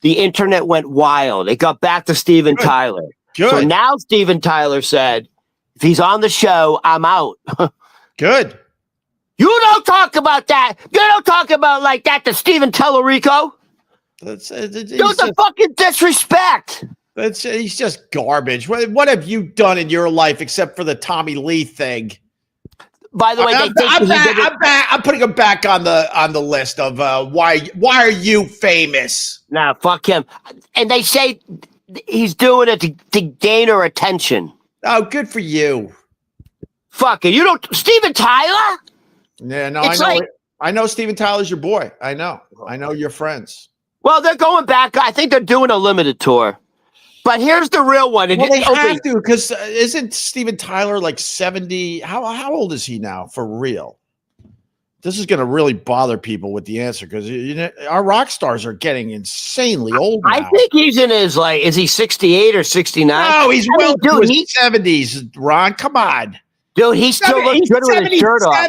S2: The internet went wild. It got back to Steven Tyler.
S1: Good.
S2: So now Steven Tyler said, if he's on the show, I'm out.
S1: Good.
S2: You don't talk about that. You don't talk about like that to Steven Tallarico. That's the fucking disrespect.
S1: He's just garbage. What have you done in your life except for the Tommy Lee thing?
S2: By the way,
S1: I'm putting him back on the list of why are you famous?
S2: Nah, fuck him. And they say he's doing it to gain her attention.
S1: Oh, good for you.
S2: Fuck it. You don't, Steven Tyler?
S1: Yeah, no, I know Steven Tyler's your boy. I know you're friends.
S2: Well, they're going back. I think they're doing a limited tour. But here's the real one.
S1: Well, they have to, because isn't Steven Tyler like 70? How old is he now for real? This is going to really bother people with the answer because our rock stars are getting insanely old now.
S2: I think he's in his is he 68 or 69?
S1: No, he's in his 70s, Ron. Come on.
S2: Dude, he still looks good with his shirt off.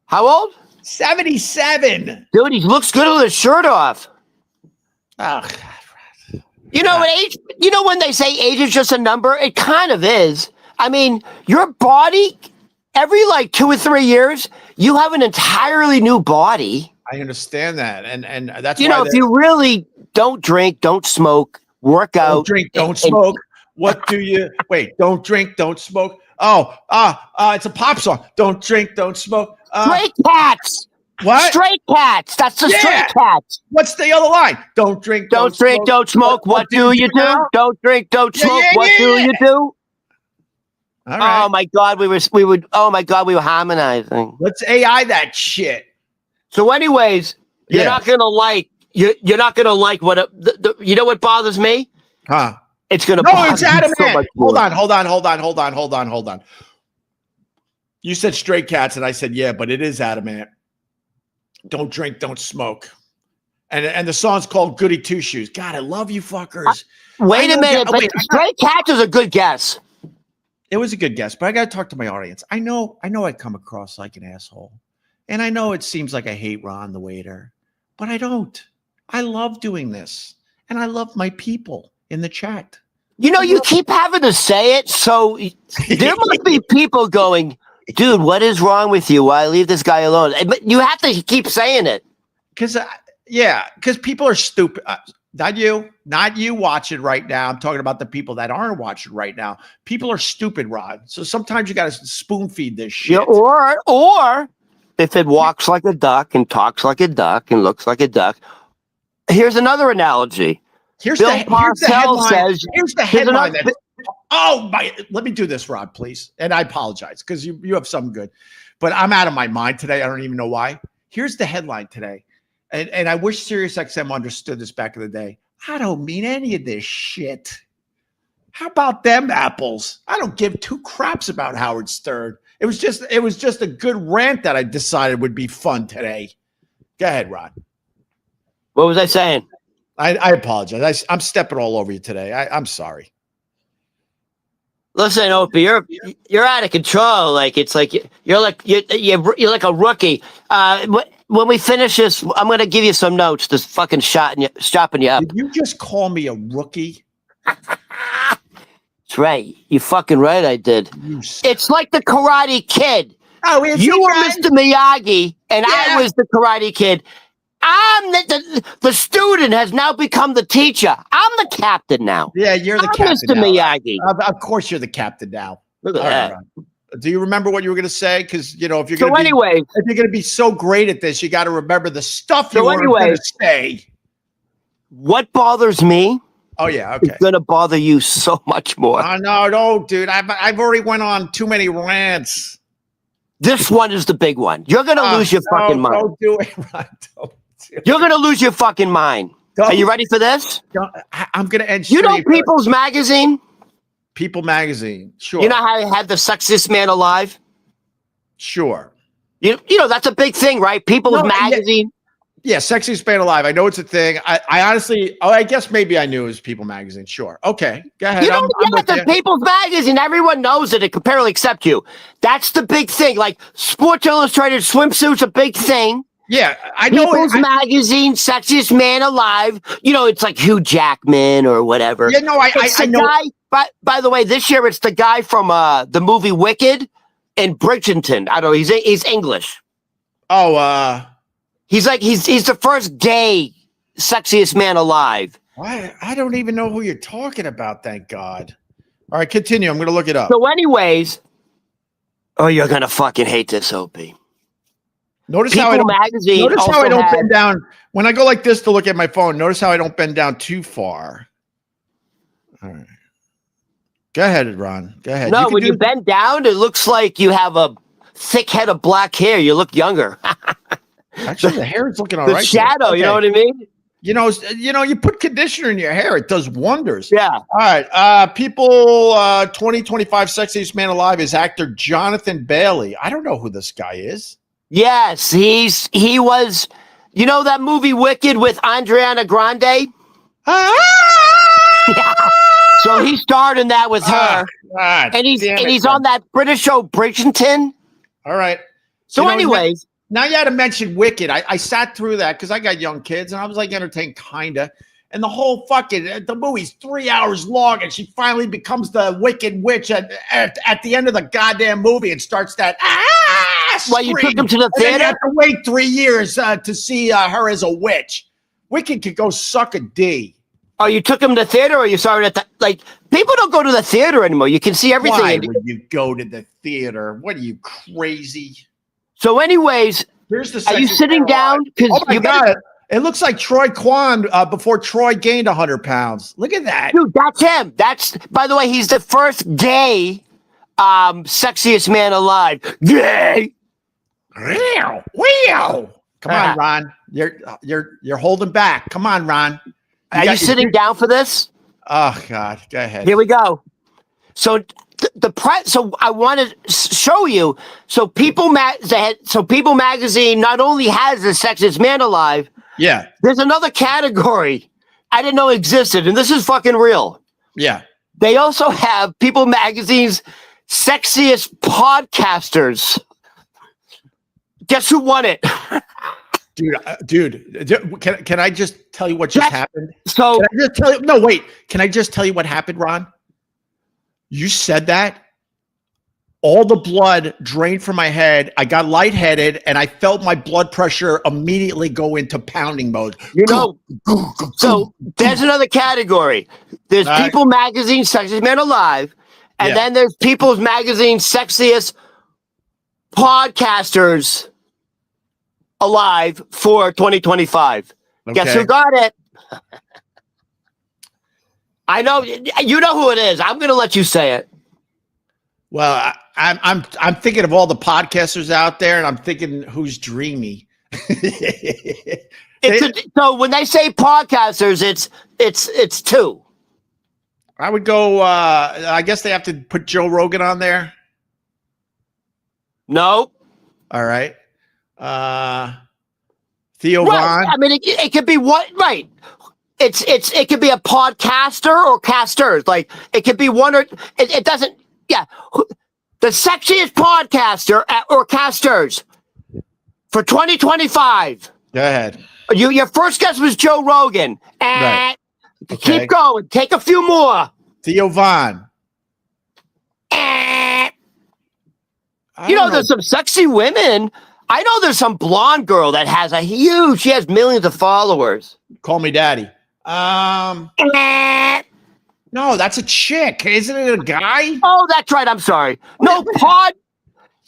S2: How old?
S1: 77.
S2: Dude, he looks good with his shirt off.
S1: Oh, God.
S2: Age. When they say age is just a number, it kind of is. I mean, your body, every 2 or 3 years, you have an entirely new body.
S1: I understand that, and that's
S2: why if you really don't drink, don't smoke, work out,
S1: don't drink, don't smoke. What do you wait? Don't drink, don't smoke. It's a pop song. Don't drink, don't smoke.
S2: Stray Cats.
S1: What?
S2: Stray Cats. That's the Stray Cats.
S1: What's the other line? Don't drink,
S2: don't drink, don't smoke. What do you do? Don't drink, don't smoke. What do you do?
S1: All right.
S2: Oh my God, we were harmonizing.
S1: Let's AI that shit.
S2: So, anyways, You're not gonna like you're not gonna like what you know what bothers me?
S1: Huh?
S2: It's gonna
S1: No,
S2: bother
S1: it's
S2: you
S1: adamant.
S2: so much more.
S1: Hold on. You said Stray Cats, and I said yeah, but it is adamant. Don't drink, don't smoke. And the song's called Goody Two Shoes. God, I love you fuckers.
S2: Wait a minute, but Stray Cats is a good guess.
S1: It was a good guess, but I got to talk to my audience. I know I come across like an asshole. And I know it seems like I hate Ron the waiter, but I don't. I love doing this. And I love my people in the chat.
S2: You know, you keep having to say it, so there must be people going, dude, what is wrong with you? Why leave this guy alone? But you have to keep saying it.
S1: Because people are stupid. Not you watching right now. I'm talking about the people that aren't watching right now. People are stupid, Rod. So sometimes you got to spoon feed this shit.
S2: Yeah, or if it walks like a duck and talks like a duck and looks like a duck. Here's another analogy. Here's the headline. Let me do this, Rod, please. And I apologize because you have something good. But I'm out of my mind today. I don't even know why. Here's the headline today. And I wish SiriusXM understood this back in the day. I don't mean any of this shit. How about them apples? I don't give two craps about Howard Stern. It was just a good rant that I decided would be fun today. Go ahead, Rod. What was I saying?
S1: I apologize. I'm stepping all over you today. I'm sorry.
S2: Listen, Opie, you're out of control. Like it's like you're like a rookie. When we finish this, I'm going to give you some notes. Just fucking shopping you up.
S1: Did you just call me a rookie?
S2: That's right. You fucking right. I did. It's like the Karate Kid.
S1: Oh,
S2: you were Mr. Miyagi, and I was the Karate Kid. I'm the student has now become the teacher. I'm the captain now.
S1: Yeah, you're the captain
S2: Mr.
S1: now.
S2: Miyagi.
S1: Of course, you're the captain now.
S2: Look at that.
S1: Right. Do you remember what you were going to say? Because if you're going to be so great at this, you got to remember the stuff you were going to say.
S2: What bothers me?
S1: Oh yeah, okay.
S2: It's going to bother you so much more.
S1: No, dude. I've already went on too many rants. This
S2: one is the big one. You're going to lose your fucking mind.
S1: Don't do it, Ron.
S2: You're going to lose your fucking mind. Are you ready for this?
S1: I'm going to end.
S2: You know People's Magazine?
S1: People Magazine. Sure.
S2: You know how I had the sexiest man alive?
S1: Sure.
S2: You know, that's a big thing, right? People's Magazine.
S1: Yeah, sexiest man alive. I know it's a thing. I honestly, I guess maybe I knew it was People Magazine. Sure. Okay. Go ahead.
S2: You know, the People's Magazine, everyone knows it apparently except you. That's the big thing. Like Sports Illustrated swimsuit's a big thing.
S1: Yeah, I know.
S2: People's Magazine, sexiest man alive. You know, it's like Hugh Jackman or whatever.
S1: Yeah, no, I know.
S2: Guy, by the way, this year it's the guy from the movie Wicked in Bridgerton. I don't know. He's English.
S1: Oh,
S2: he's the first gay sexiest man alive.
S1: I don't even know who you're talking about. Thank God. All right, continue. I'm going to look it up.
S2: So, anyways, you're going to fucking hate this, Opie.
S1: Notice how I don't bend down when I go like this to look at my phone. Notice how I don't bend down too far. All right. Go ahead, Ron. Go ahead.
S2: No, when you bend down, it looks like you have a thick head of black hair. You look younger.
S1: Actually, the hair is looking all right.
S2: The shadow, okay. You know what I mean?
S1: You know, you put conditioner in your hair, it does wonders.
S2: Yeah.
S1: All right. People, 2025 sexiest man alive is actor Jonathan Bailey. I don't know who this guy is.
S2: Yes, he was, you know that movie Wicked with Ariana Grande? Yeah. So he starred in that with her.
S1: God,
S2: and he's on that British show Bridgerton.
S1: All right.
S2: So anyways.
S1: Now you had to mention Wicked. I sat through that because I got young kids and I was like entertained kinda. And the whole the movie's 3 hours long and she finally becomes the Wicked Witch at the end of the goddamn movie and starts that
S2: Well, you took him to the theater?
S1: And you have to wait 3 years to see her as a witch. Wicked could go suck a D.
S2: Oh, you took him to the theater or you saw it at people don't go to the theater anymore. You can see everything.
S1: Why would you go to the theater? What are you, crazy?
S2: So anyways, are you sitting down?
S1: Oh my God. It looks like Troy Kwan before Troy gained 100 pounds. Look at that.
S2: Dude, that's him. By the way, he's the first gay sexiest man alive. Gay.
S1: Wow. Come on, Ron. You're holding back. Come on, Ron.
S2: Are you sitting down for this?
S1: Oh God, go ahead.
S2: Here we go. So so I want to show you. So People Magazine not only has the Sexiest Man Alive.
S1: Yeah.
S2: There's another category I didn't know existed, and this is fucking real.
S1: Yeah.
S2: They also have People Magazine's Sexiest Podcasters. Guess who won it?
S1: Dude, can I just tell you what just happened?
S2: So
S1: can I just tell you? No, wait. Can I just tell you what happened, Ron? You said that. All the blood drained from my head. I got lightheaded, and I felt my blood pressure immediately go into pounding mode.
S2: You know, so there's another category. There's People Magazine Sexiest Man Alive, and then there's People's Magazine Sexiest Podcasters Alive for 2025. Okay. Guess who got it? I know you know who it is. I'm going to let you say it.
S1: Well, I'm thinking of all the podcasters out there, and I'm thinking who's dreamy.
S2: So when they say podcasters, it's two.
S1: I would go. I guess they have to put Joe Rogan on there.
S2: No.
S1: All right. Theo Vaughn.
S2: I mean, it could be what, right? It could be a podcaster or casters. Like it could be one or it doesn't. Yeah, the sexiest podcaster or casters for 2025.
S1: Go ahead.
S2: Your first guess was Joe Rogan.
S1: Right.
S2: Okay. Keep going. Take a few more.
S1: Theo Vaughn.
S2: You know, there's some sexy women. I know there's some blonde girl that has she has millions of followers.
S1: Call me daddy. No, that's a chick. Isn't it a guy?
S2: Oh, that's right. I'm sorry. No,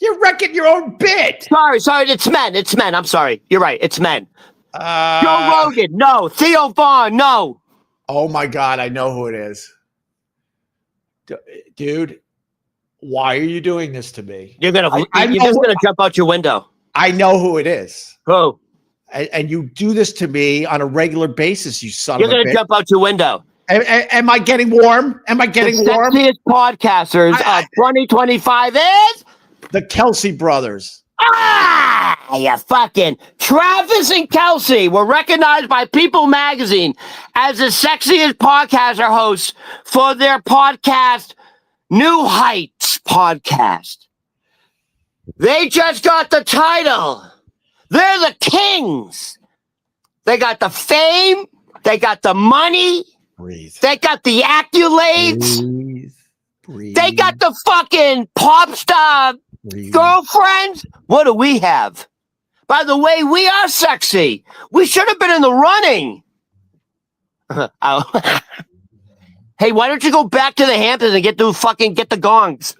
S1: You're wrecking your own bit.
S2: Sorry. It's men. I'm sorry. You're right. It's men. Joe Rogan. No. Theo Vaughn. No.
S1: Oh my God. I know who it is. Dude, why are you doing this to me?
S2: You're just gonna jump out your window.
S1: I know who it is.
S2: Who?
S1: And you do this to me on a regular basis, you son of a bitch.
S2: You're gonna jump out your window.
S1: Am I getting warm? Am I getting warm?
S2: The sexiest podcasters of 2025 is
S1: the Kelsey brothers.
S2: You fucking Travis and Kelsey were recognized by People Magazine as the sexiest podcaster hosts for their podcast, New Heights Podcast. They just got the title. They're the kings. They got the fame. They got the money.
S1: Breathe.
S2: They got the accolades.
S1: Breathe.
S2: They got the fucking pop star girlfriends. What do we have? By the way, we are sexy. We should have been in the running. Hey, why don't you go back to the Hamptons and get the gongs?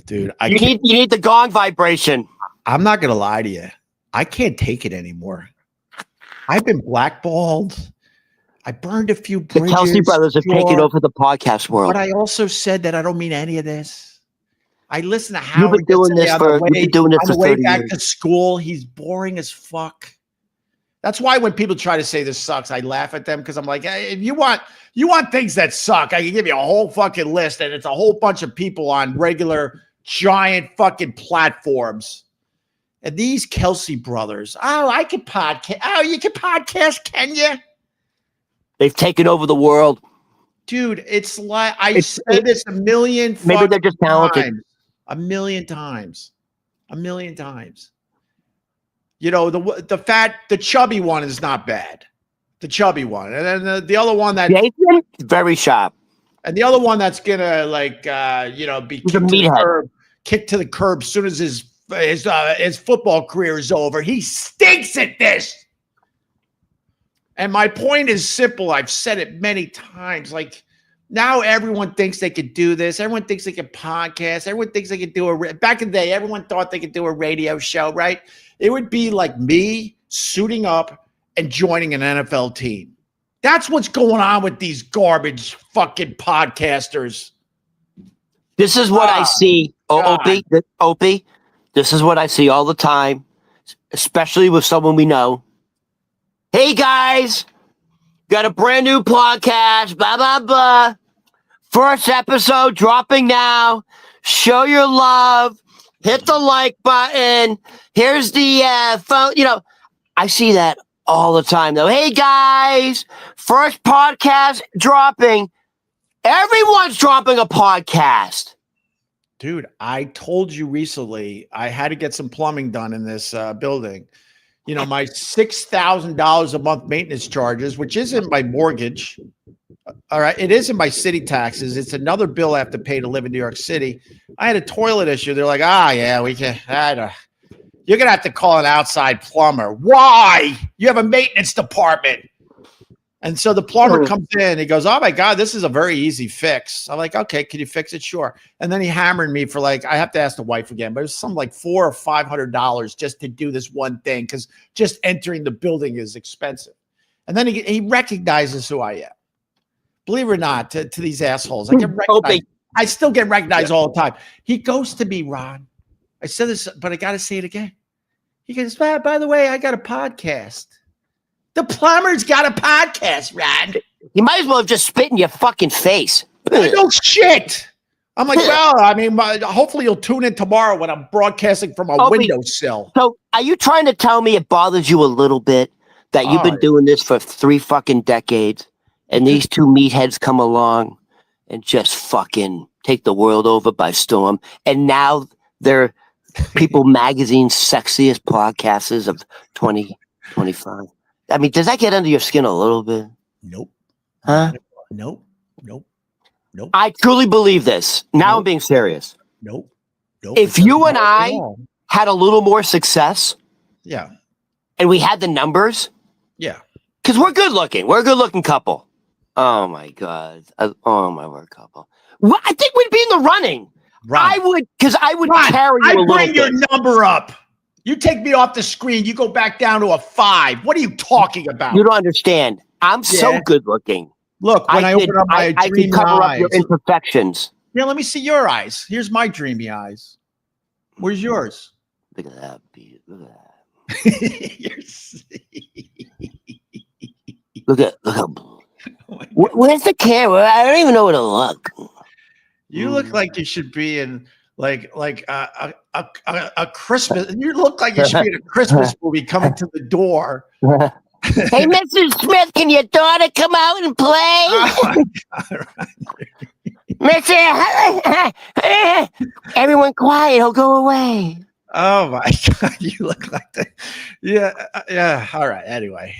S1: Dude,
S2: you need the gong vibration.
S1: I'm not gonna lie to you. I can't take it anymore. I've been blackballed. I burned a few bridges.
S2: The Kelsey brothers have taken over the podcast world.
S1: But I also said that I don't mean any of this. I listen to Howard.
S2: You've been doing this for 30
S1: back
S2: years.
S1: to school. He's boring as fuck. That's why when people try to say this sucks, I laugh at them because I'm like, hey, if you want things that suck, I can give you a whole fucking list, and it's a whole bunch of people on regular giant fucking platforms. And these Kelsey brothers, I can podcast. Oh, you can podcast, can you?
S2: They've taken over the world.
S1: Dude, it's like I said this a million
S2: maybe they're just talented.
S1: Times. A million times. You know, the chubby one is not bad. The chubby one. And then the other one that
S2: Jason, very sharp.
S1: And the other one that's gonna be kicked to the curb as soon as his football career is over. He stinks at this. And my point is simple. I've said it many times. Like, now everyone thinks they could do this. Everyone thinks they can podcast. Everyone thinks they could do back in the day, everyone thought they could do a radio show, right? It would be like me suiting up and joining an NFL team. That's what's going on with these garbage fucking podcasters.
S2: This is what I see. Opie, this is what I see all the time. especially with someone we know. Hey guys, got a brand new podcast, blah, blah, blah. First episode dropping now. Show your love. Hit the like button. Here's the phone. I see that all the time though. Hey guys, first podcast dropping. Everyone's dropping a podcast.
S1: Dude, I told you recently I had to get some plumbing done in this building. My $6,000 a month maintenance charges, which isn't my mortgage. All right. It isn't my city taxes. It's another bill I have to pay to live in New York City. I had a toilet issue. They're like, yeah, we can. You're going to have to call an outside plumber. Why? You have a maintenance department. And so the plumber comes in. He goes, oh, my God, this is a very easy fix. I'm like, okay, can you fix it? Sure. And then he hammered me for I have to ask the wife again, but it was something like $400 or $500 just to do this one thing because just entering the building is expensive. And then he recognizes who I am. Believe it or not, to these assholes. I get recognized. I still get recognized all the time. He goes to me, Ron. I said this, but I got to say it again. He goes, by the way, I got a podcast. The plumber's got a podcast, Ron.
S2: You might as well have just spit in your fucking face.
S1: No shit. I'm like, well, hopefully you'll tune in tomorrow when I'm broadcasting from a windowsill.
S2: So are you trying to tell me it bothers you a little bit that you've been doing this for 3 fucking decades and these two meatheads come along and just fucking take the world over by storm? And now they're People Magazine's sexiest podcasters of 2025. I mean, does that get under your skin a little bit?
S1: Nope.
S2: Huh?
S1: Nope.
S2: I truly believe this. Now I'm being serious.
S1: Nope.
S2: If you and I had a little more success, and we had the numbers, because we're good looking. We're a good looking couple. Oh my God. Oh my word, couple. Well, I think we'd be in the running. Ron, I would carry you a little bit. I bring your
S1: number up. You take me off the screen, you go back down to a 5. What are you talking about?
S2: You don't understand. I'm so good looking.
S1: Look, when I open up my
S2: I can cover up your imperfections.
S1: Yeah, let me see your eyes. Here's my dreamy eyes. Where's yours?
S2: Look at that. Look at that. look at. Where's the camera? I don't even know where to look.
S1: You look like you should be in like a Christmas. You look like you should be in a Christmas movie coming to the door.
S2: Hey, Mrs. Smith, can your daughter come out and play?
S1: Oh my
S2: God. Everyone quiet. He'll go away.
S1: Oh my God, you look like that. Yeah. All right. Anyway.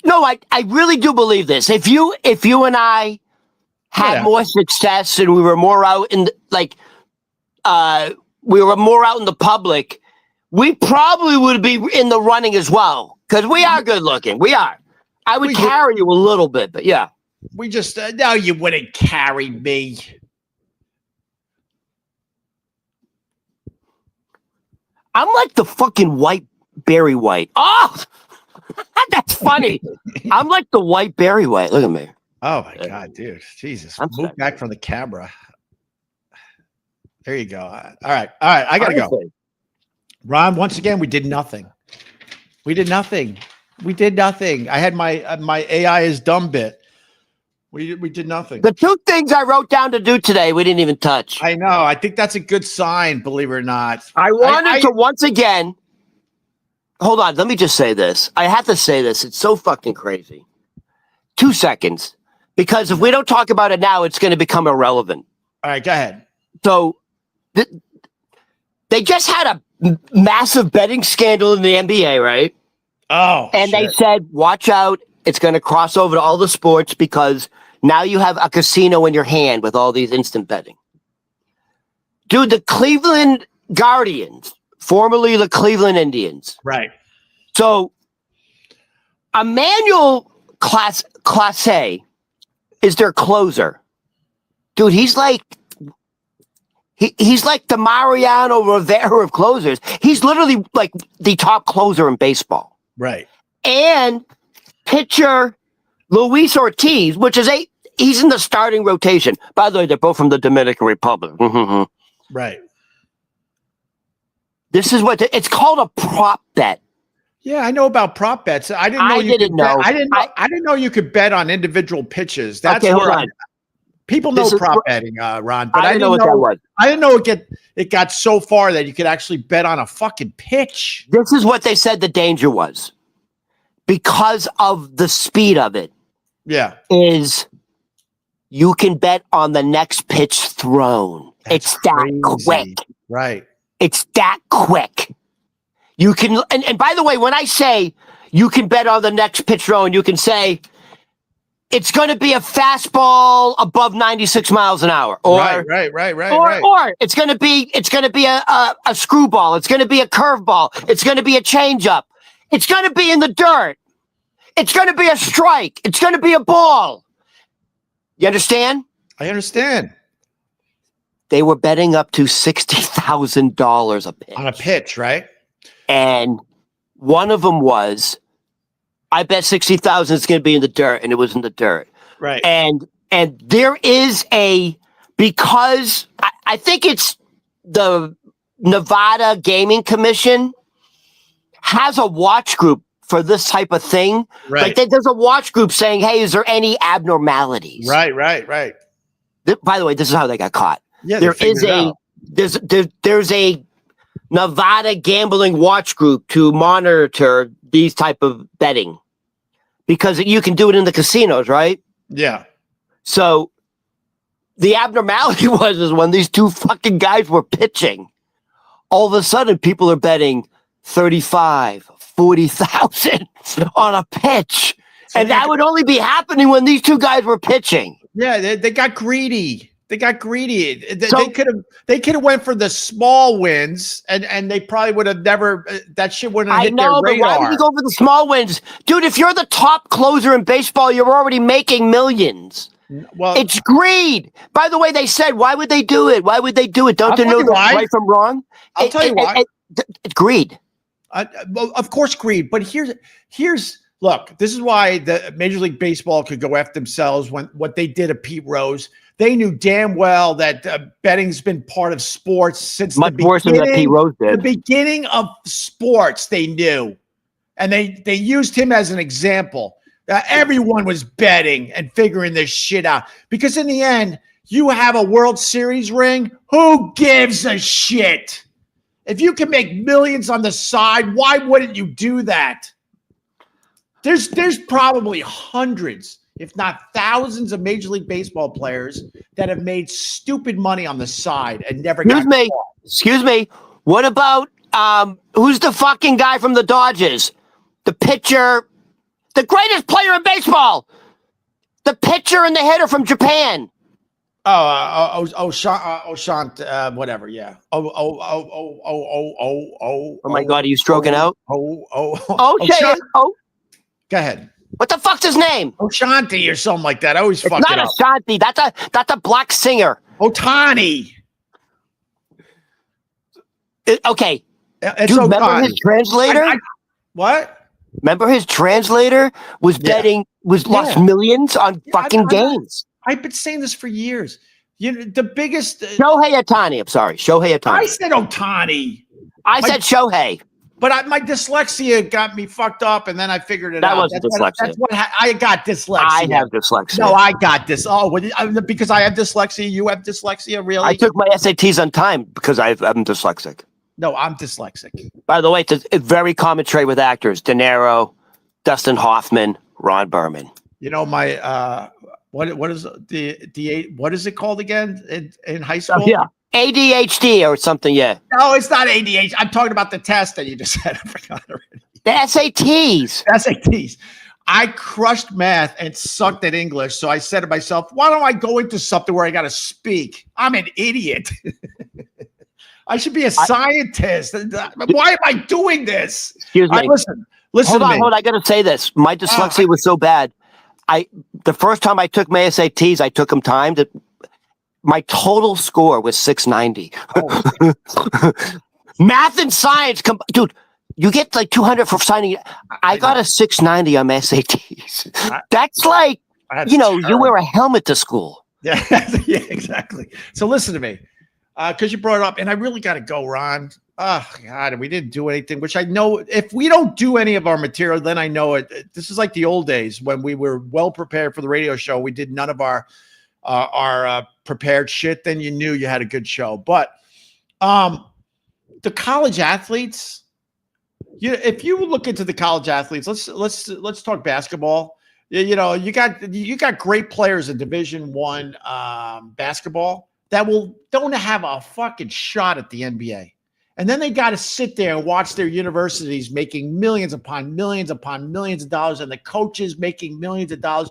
S2: No, I really do believe this. If you and I had more success and we were more out in we were more out in the public, we probably would be in the running as well because we are good looking. We are. I would carry you a little bit, but yeah.
S1: We just no, you wouldn't carry me.
S2: I'm like the fucking white Barry White. Oh, that's funny. I'm like the white Barry White. Look at me.
S1: Oh my God, dude. Jesus. Move back from the camera. There you go. All right. I gotta go. Ron, once again, we did nothing. I had my AI is dumb bit. We did nothing.
S2: The 2 things I wrote down to do today, we didn't even touch.
S1: I know. I think that's a good sign, believe it or not.
S2: I wanted to once again. Hold on. Let me just say this. I have to say this. It's so fucking crazy. 2 seconds. Because if we don't talk about it now, it's going to become irrelevant.
S1: All right, go ahead.
S2: So they just had a massive betting scandal in the NBA, right?
S1: Oh,
S2: and they said, watch out. It's going to cross over to all the sports because now you have a casino in your hand with all these instant betting. Dude, the Cleveland Guardians, formerly the Cleveland Indians.
S1: Right.
S2: So Emmanuel Class A is their closer. Dude, he's like the Mariano Rivera of closers. He's literally like the top closer in baseball.
S1: Right.
S2: And pitcher Luis Ortiz, which is he's in the starting rotation. By the way, they're both from the Dominican Republic.
S1: Right.
S2: This is what it's called, a prop bet.
S1: Yeah, I know about prop bets. I didn't know you could bet. I didn't know you could bet on individual pitches. That's
S2: okay,
S1: where
S2: hold on.
S1: People know prop betting, Ron, but
S2: I didn't know what that was.
S1: I didn't know it got so far that you could actually bet on a fucking pitch.
S2: This is what they said the danger was. Because of the speed of it.
S1: Yeah.
S2: Is you can bet on the next pitch thrown. It's that quick.
S1: Right.
S2: It's that quick. You can, and by the way, when I say you can bet on the next pitch thrown, you can say it's going to be a fastball above 96 miles an hour, or
S1: right.
S2: Or it's going to be a screwball. It's going to be a curveball. It's going to be a changeup. It's going to be in the dirt. It's going to be a strike. It's going to be a ball. You understand?
S1: I understand.
S2: They were betting up to $60,000 a pitch.
S1: On a pitch, right?
S2: And one of them was, I bet 60,000 is going to be in the dirt, and it was in the dirt.
S1: Right.
S2: And there is because I think it's the Nevada Gaming Commission has a watch group for this type of thing.
S1: Right.
S2: Like there's a watch group saying, hey, is there any abnormalities?
S1: Right.
S2: By the way, this is how they got caught.
S1: Yeah,
S2: there's a Nevada gambling watch group to monitor these type of betting, because you can do it in the casinos, right?
S1: Yeah.
S2: So the abnormality is when these two fucking guys were pitching, all of a sudden people are betting 35, 40,000 on a pitch. So and that would only be happening when these two guys were pitching.
S1: Yeah, they got greedy. They could have went for the small wins, and they probably would have never. That shit wouldn't have hit their radar. But
S2: why would you go for the small wins, dude? If you're the top closer in baseball, you're already making millions. Well, it's greed. By the way, they said, why would they do it? Why would they do it? Don't they know right from wrong?
S1: I'll tell you why.
S2: It's greed.
S1: Well, of course, greed. But here's look. This is why the Major League Baseball could go after themselves when what they did to Pete Rose. They knew damn well that betting's been part of sports since
S2: much worse than that Pete Rose did.
S1: The beginning of sports, they knew, and they used him as an example. Everyone was betting and figuring this shit out, because in the end, you have a World Series ring. Who gives a shit? If you can make millions on the side, why wouldn't you do that? There's probably hundreds, if not thousands, of Major League Baseball players that have made stupid money on the side and never got caught.
S2: Excuse me. What about who's the fucking guy from the Dodgers? The pitcher, the greatest player in baseball. The pitcher and the hitter from Japan.
S1: Oshant, whatever. Yeah. Oh
S2: my God, are you stroking out?
S1: Okay. Go ahead.
S2: What the fuck's his name?
S1: Oshanti or something like that. I always fuck it up.
S2: It's not Ashanti. That's a black singer.
S1: Otani.
S2: Okay.
S1: It's
S2: Dude, remember his translator?
S1: What?
S2: Remember his translator was betting, lost millions on fucking games.
S1: I've been saying this for years. You know, the biggest
S2: Shohei Ohtani. I'm sorry, Shohei Ohtani.
S1: I said Otani.
S2: I said Shohei.
S1: But my dyslexia got me fucked up, and then I figured it out.
S2: That wasn't dyslexia.
S1: That's what I got dyslexia.
S2: I have dyslexia.
S1: No, I got this. Oh, because I have dyslexia, you have dyslexia, really?
S2: I took my SATs on time because I'm dyslexic.
S1: No, I'm dyslexic.
S2: By the way, it's a very common trait with actors: De Niro, Dustin Hoffman, Ron Burman.
S1: You know, my what is what is it called again in high school?
S2: Yeah. ADHD or something, yeah.
S1: No, it's not ADHD. I'm talking about the test that you just said. I forgot already.
S2: The SATs.
S1: SATs. I crushed math and sucked at English. So I said to myself, why don't I go into something where I got to speak? I'm an idiot. I should be a scientist. Why am I doing this?
S2: Excuse me.
S1: Listen
S2: hold
S1: to me.
S2: I got to say this. My dyslexia was so bad. The first time I took my SATs, I took them timed. My total score was 690. Oh. Math and science, dude. You get like 200 for signing. I got a 690 on my SATs. That's like, you wear a helmet to school.
S1: Yeah, yeah, exactly. So listen to me, because you brought it up, and I really got to go, Ron. oh God, we didn't do anything, which I know if we don't do any of our material, then I know it. This is like the old days when we were well prepared for the radio show. We did none of our prepared shit. Then you knew you had a good show. But the college athletes, if you look into the college athletes, let's talk basketball. You know, you got great players in Division I basketball that don't have a fucking shot at the NBA. And then they got to sit there and watch their universities making millions upon millions of dollars, and the coaches making millions of dollars.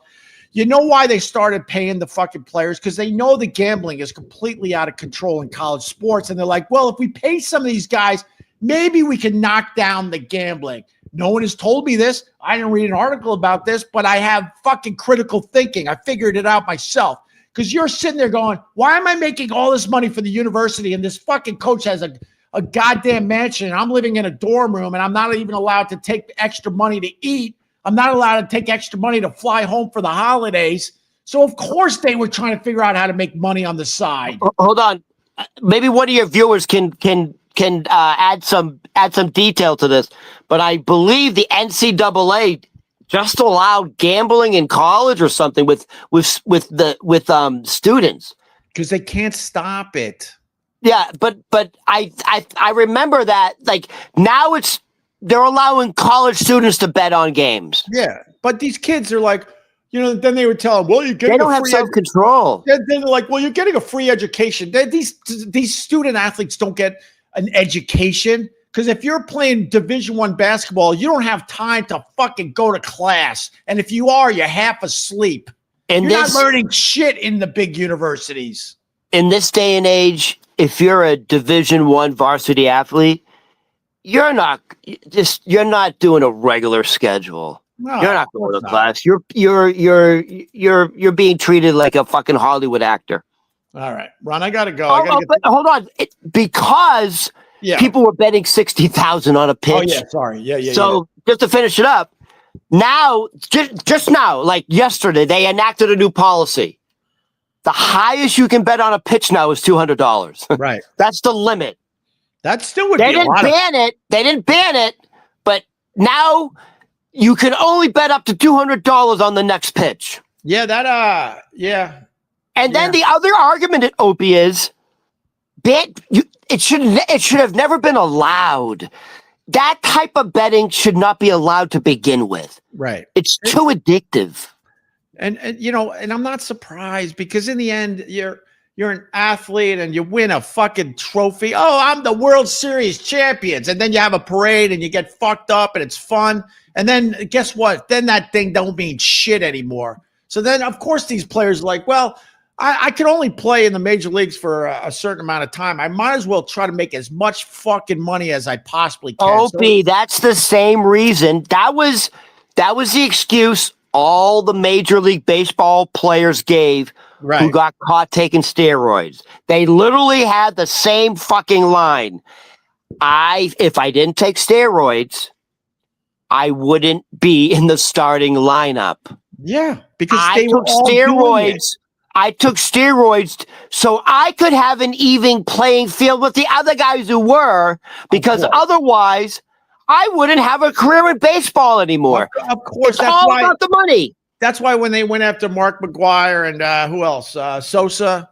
S1: You know why they started paying the fucking players? Because they know the gambling is completely out of control in college sports. And they're like, well, if we pay some of these guys, maybe we can knock down the gambling. No one has told me this. I didn't read an article about this, but I have fucking critical thinking. I figured it out myself. Because you're sitting there going, why am I making all this money for the university and this fucking coach has a goddamn mansion and I'm living in a dorm room and I'm not even allowed to take extra money to eat. I'm not allowed to take extra money to fly home for the holidays. So of course they were trying to figure out how to make money on the side.
S2: Hold on. Maybe one of your viewers can add some detail to this, but I believe the NCAA just allowed gambling in college or something with students
S1: because they can't stop it.
S2: Yeah, but I remember that like now they're allowing college students to bet on games.
S1: Yeah, but these kids are like, you know, then they would tell them, well, you're getting
S2: they don't have self-control.
S1: Then they're like, well, you're getting a free education. These student athletes don't get an education because if you're playing Division I basketball, you don't have time to fucking go to class. And if you are, you're half asleep. And you're not learning shit in the big universities.
S2: In this day and age, if you're a Division I varsity athlete, you're not doing a regular schedule. No, you're not going to class. You're being treated like a fucking Hollywood actor.
S1: All right, Ron, I gotta go.
S2: But hold on, because people were betting 60,000 on a pitch.
S1: Oh yeah, sorry, yeah.
S2: So just to finish it up, now just now, like yesterday, they enacted a new policy. The highest you can bet on a pitch now is $200.
S1: Right,
S2: that's the limit.
S1: That still would.
S2: They didn't ban it. They didn't ban it, but now you can only bet up to $200 on the next pitch.
S1: Yeah, yeah.
S2: And then the other argument at Opie is, it should have never been allowed. That type of betting should not be allowed to begin with.
S1: Right.
S2: It's too addictive.
S1: And you know, and I'm not surprised because in the end, you're an athlete and you win a fucking trophy. Oh, I'm the World Series champions. And then you have a parade and you get fucked up and it's fun. And then guess what? Then that thing don't mean shit anymore. So then, of course, these players are like, well, I can only play in the major leagues for a certain amount of time. I might as well try to make as much fucking money as I possibly can.
S2: Opie, that's the same reason. That was the excuse all the Major League Baseball players gave who got caught taking steroids. They literally had the same fucking line. If I didn't take steroids, I wouldn't be in the starting lineup.
S1: Yeah, because
S2: I took steroids. I took steroids so I could have an even playing field with the other guys who were, because otherwise I wouldn't have a career in baseball anymore.
S1: Of course,
S2: it's all about the money.
S1: That's why when they went after Mark McGwire and who else? Sosa,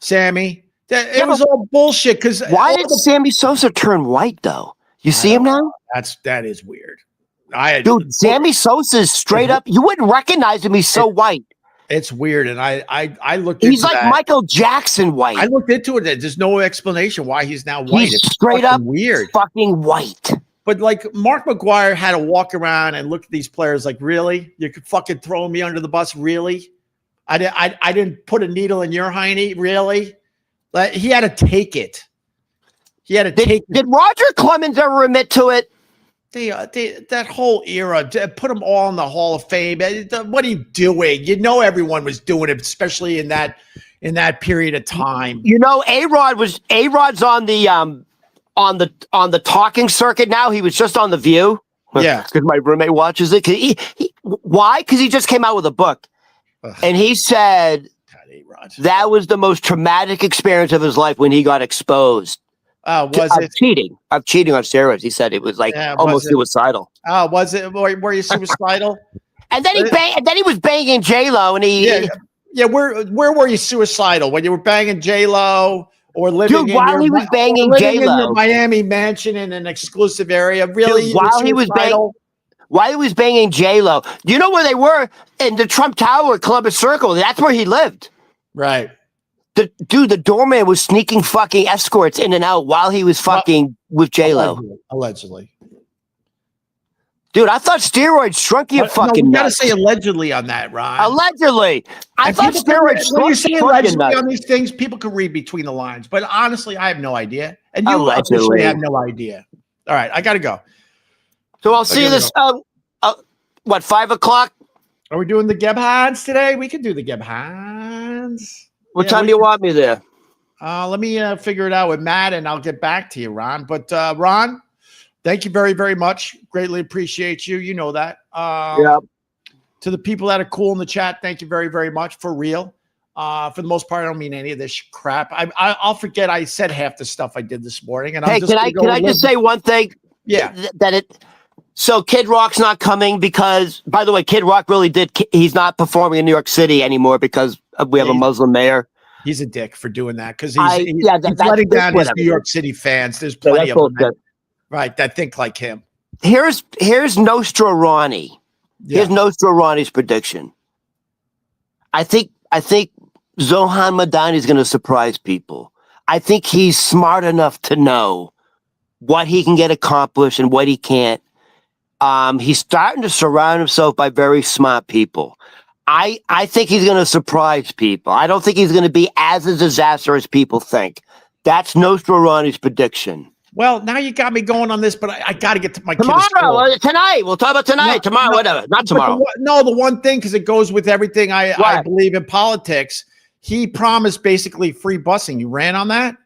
S1: Sammy. It was all bullshit. Because
S2: why did Sammy Sosa turn white though? You see him now?
S1: That is weird.
S2: Dude, Sammy Sosa is straight up. You wouldn't recognize him. He's so white.
S1: It's weird, and I looked.
S2: He's like Michael Jackson white.
S1: I looked into it. There's no explanation why he's now white.
S2: He's straight up weird, fucking white.
S1: But like Mark McGwire had to walk around and look at these players like, really? You could fucking throw me under the bus, really? I didn't put a needle in your hiney, really? Like, he had to take it. He had to take it.
S2: Did Roger Clemens ever admit to it?
S1: That whole era, put them all in the Hall of Fame. What are you doing? You know, everyone was doing it, especially in that period of time.
S2: You know, A-Rod's on the talking circuit now. He was just on The View.
S1: Yeah,
S2: because my roommate watches it. Why? Because he just came out with a book, and he said that was the most traumatic experience of his life when he got exposed
S1: Was it
S2: cheating? Of cheating on steroids. He said it was like almost suicidal.
S1: Was it? Were you suicidal?
S2: And then he was banging J-Lo, and
S1: Where were you suicidal when you were banging J-Lo or living
S2: in
S1: your Miami mansion in an exclusive area? Really?
S2: Dude, while he was banging J-Lo, do you know where they were? In the Trump Tower, Columbus Circle. That's where he lived.
S1: Right.
S2: The doorman was sneaking fucking escorts in and out while he was fucking with J-Lo.
S1: Allegedly.
S2: Dude, I thought steroids shrunk your fucking
S1: you
S2: nuts.
S1: gotta say allegedly on that, Ron.
S2: Allegedly. I thought steroids
S1: when you say allegedly on these things, people can read between the lines. But honestly, I have no idea. And you obviously have no idea. All right, I gotta go.
S2: So I'll see you this 5 o'clock?
S1: Are we doing the Gebhans today? We can do the Gebhans.
S2: What time do you want me there?
S1: Let me figure it out with Matt, and I'll get back to you, Ron. But Ron, thank you very, very much. Greatly appreciate you. You know that.
S2: Yeah.
S1: To the people that are cool in the chat, thank you very, very much. For real. For the most part, I don't mean any of this crap. I'll forget I said half the stuff I did this morning. And
S2: can I just say one thing?
S1: Yeah.
S2: So Kid Rock's not coming because, by the way, Kid Rock really he's not performing in New York City anymore because we have a Muslim mayor.
S1: He's a dick for doing that because he's letting down his New York City fans. There's plenty of them, right, that think like him.
S2: Here's Nostra Ronnie. Here's Nostra Ronnie's prediction. I think Zohan Madani is going to surprise people. I think he's smart enough to know what he can get accomplished and what he can't. He's starting to surround himself by very smart people. I think he's going to surprise people. I don't think he's going to be as a disaster as people think. That's Nostra Ronnie's prediction.
S1: Well, now you got me going on this, but I got to get to my
S2: tomorrow. Tonight, we'll talk about tonight. Tomorrow, whatever. Not tomorrow.
S1: The one thing, because it goes with everything I believe in politics. He promised basically free busing. You ran on that.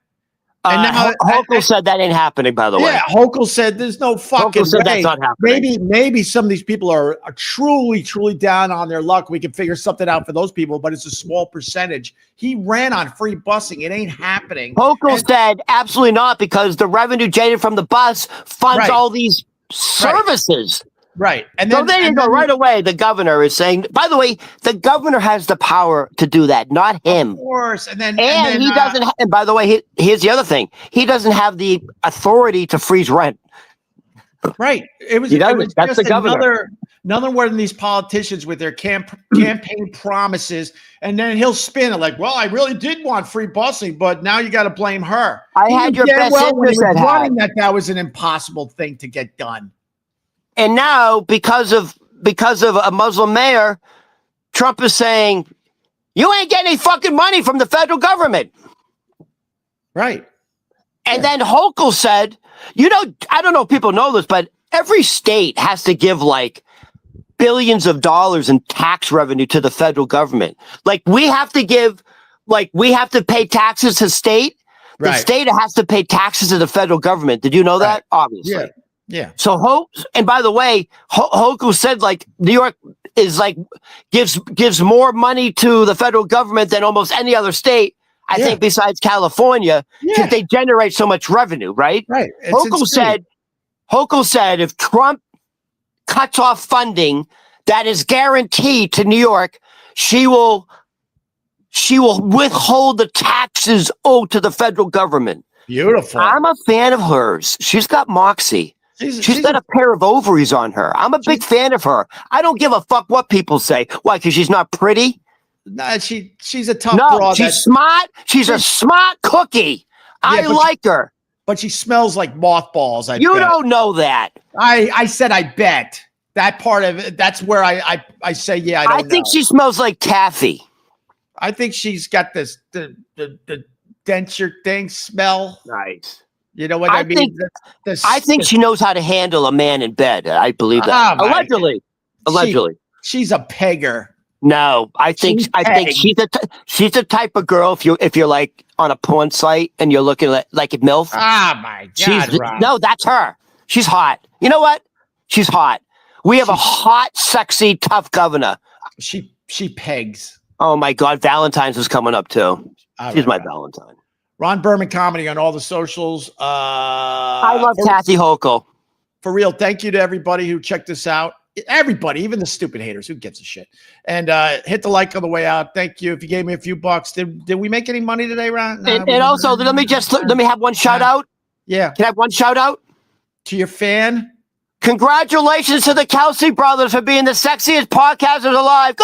S1: And now
S2: Hochul said that ain't happening, by the way.
S1: Yeah, Hochul said there's no fucking way.
S2: That's not happening.
S1: Maybe some of these people are truly, truly down on their luck. We can figure something out for those people, but it's a small percentage. He ran on free busing. It ain't happening.
S2: Hochul said absolutely not because the revenue generated from the bus funds all these services.
S1: Right. And
S2: then, right away, the governor is saying, by the way, the governor has the power to do that, not him.
S1: Of course. And
S2: he doesn't. And by the way, here's the other thing. He doesn't have the authority to freeze rent.
S1: Right. It was
S2: That's the governor.
S1: Another one of these politicians with their campaign promises. And then he'll spin it like, well, I really did want free busing, but now you got to blame her.
S2: I had your best interest at heart.
S1: That was an impossible thing to get done.
S2: And now, because of a Muslim mayor, Trump is saying, you ain't getting any fucking money from the federal government.
S1: Right.
S2: And then Hochul said, I don't know if people know this, but every state has to give like billions of dollars in tax revenue to the federal government. Like we have to pay taxes to state. The state has to pay taxes to the federal government. Did you know that? Obviously.
S1: Yeah.
S2: So and by the way, Hochul said like New York is like gives more money to the federal government than almost any other state. I think besides California, because they generate so much revenue, right?
S1: Right.
S2: Hochul said if Trump cuts off funding that is guaranteed to New York, she will withhold the taxes owed to the federal government.
S1: Beautiful.
S2: I'm a fan of hers. She's got moxie. She's got a pair of ovaries on her. I'm a big fan of her. I don't give a fuck what people say. Why? Because she's not pretty?
S1: No, she's a tough broad.
S2: She's smart. She's a smart cookie. I like her.
S1: But she smells like mothballs.
S2: You don't know that.
S1: I said I bet. That part of it, that's where I say, I don't know.
S2: I think she smells like taffy.
S1: I think she's got the denture thing smell.
S2: Nice.
S1: You know what I mean?
S2: I think she knows how to handle a man in bed. I believe that. Allegedly.
S1: She's a pegger.
S2: No, I think she's the type of girl if you're like on a porn site and you're looking at like a MILF.
S1: Oh my God.
S2: No, that's her. She's hot. You know what? She's hot. We have a hot, sexy, tough governor.
S1: She pegs.
S2: Oh my God, Valentine's is coming up too. She's my Valentine.
S1: Ron Berman Comedy on all the socials.
S2: I love Kathy Hochul.
S1: For real, thank you to everybody who checked this out. Everybody, even the stupid haters, who gives a shit? And hit the like on the way out. Thank you. If you gave me a few bucks, did we make any money today, Ron? No,
S2: and also, let me have one shout out.
S1: Yeah.
S2: Can I have one shout out?
S1: To your fan?
S2: Congratulations to the Kelsey brothers for being the sexiest podcasters alive.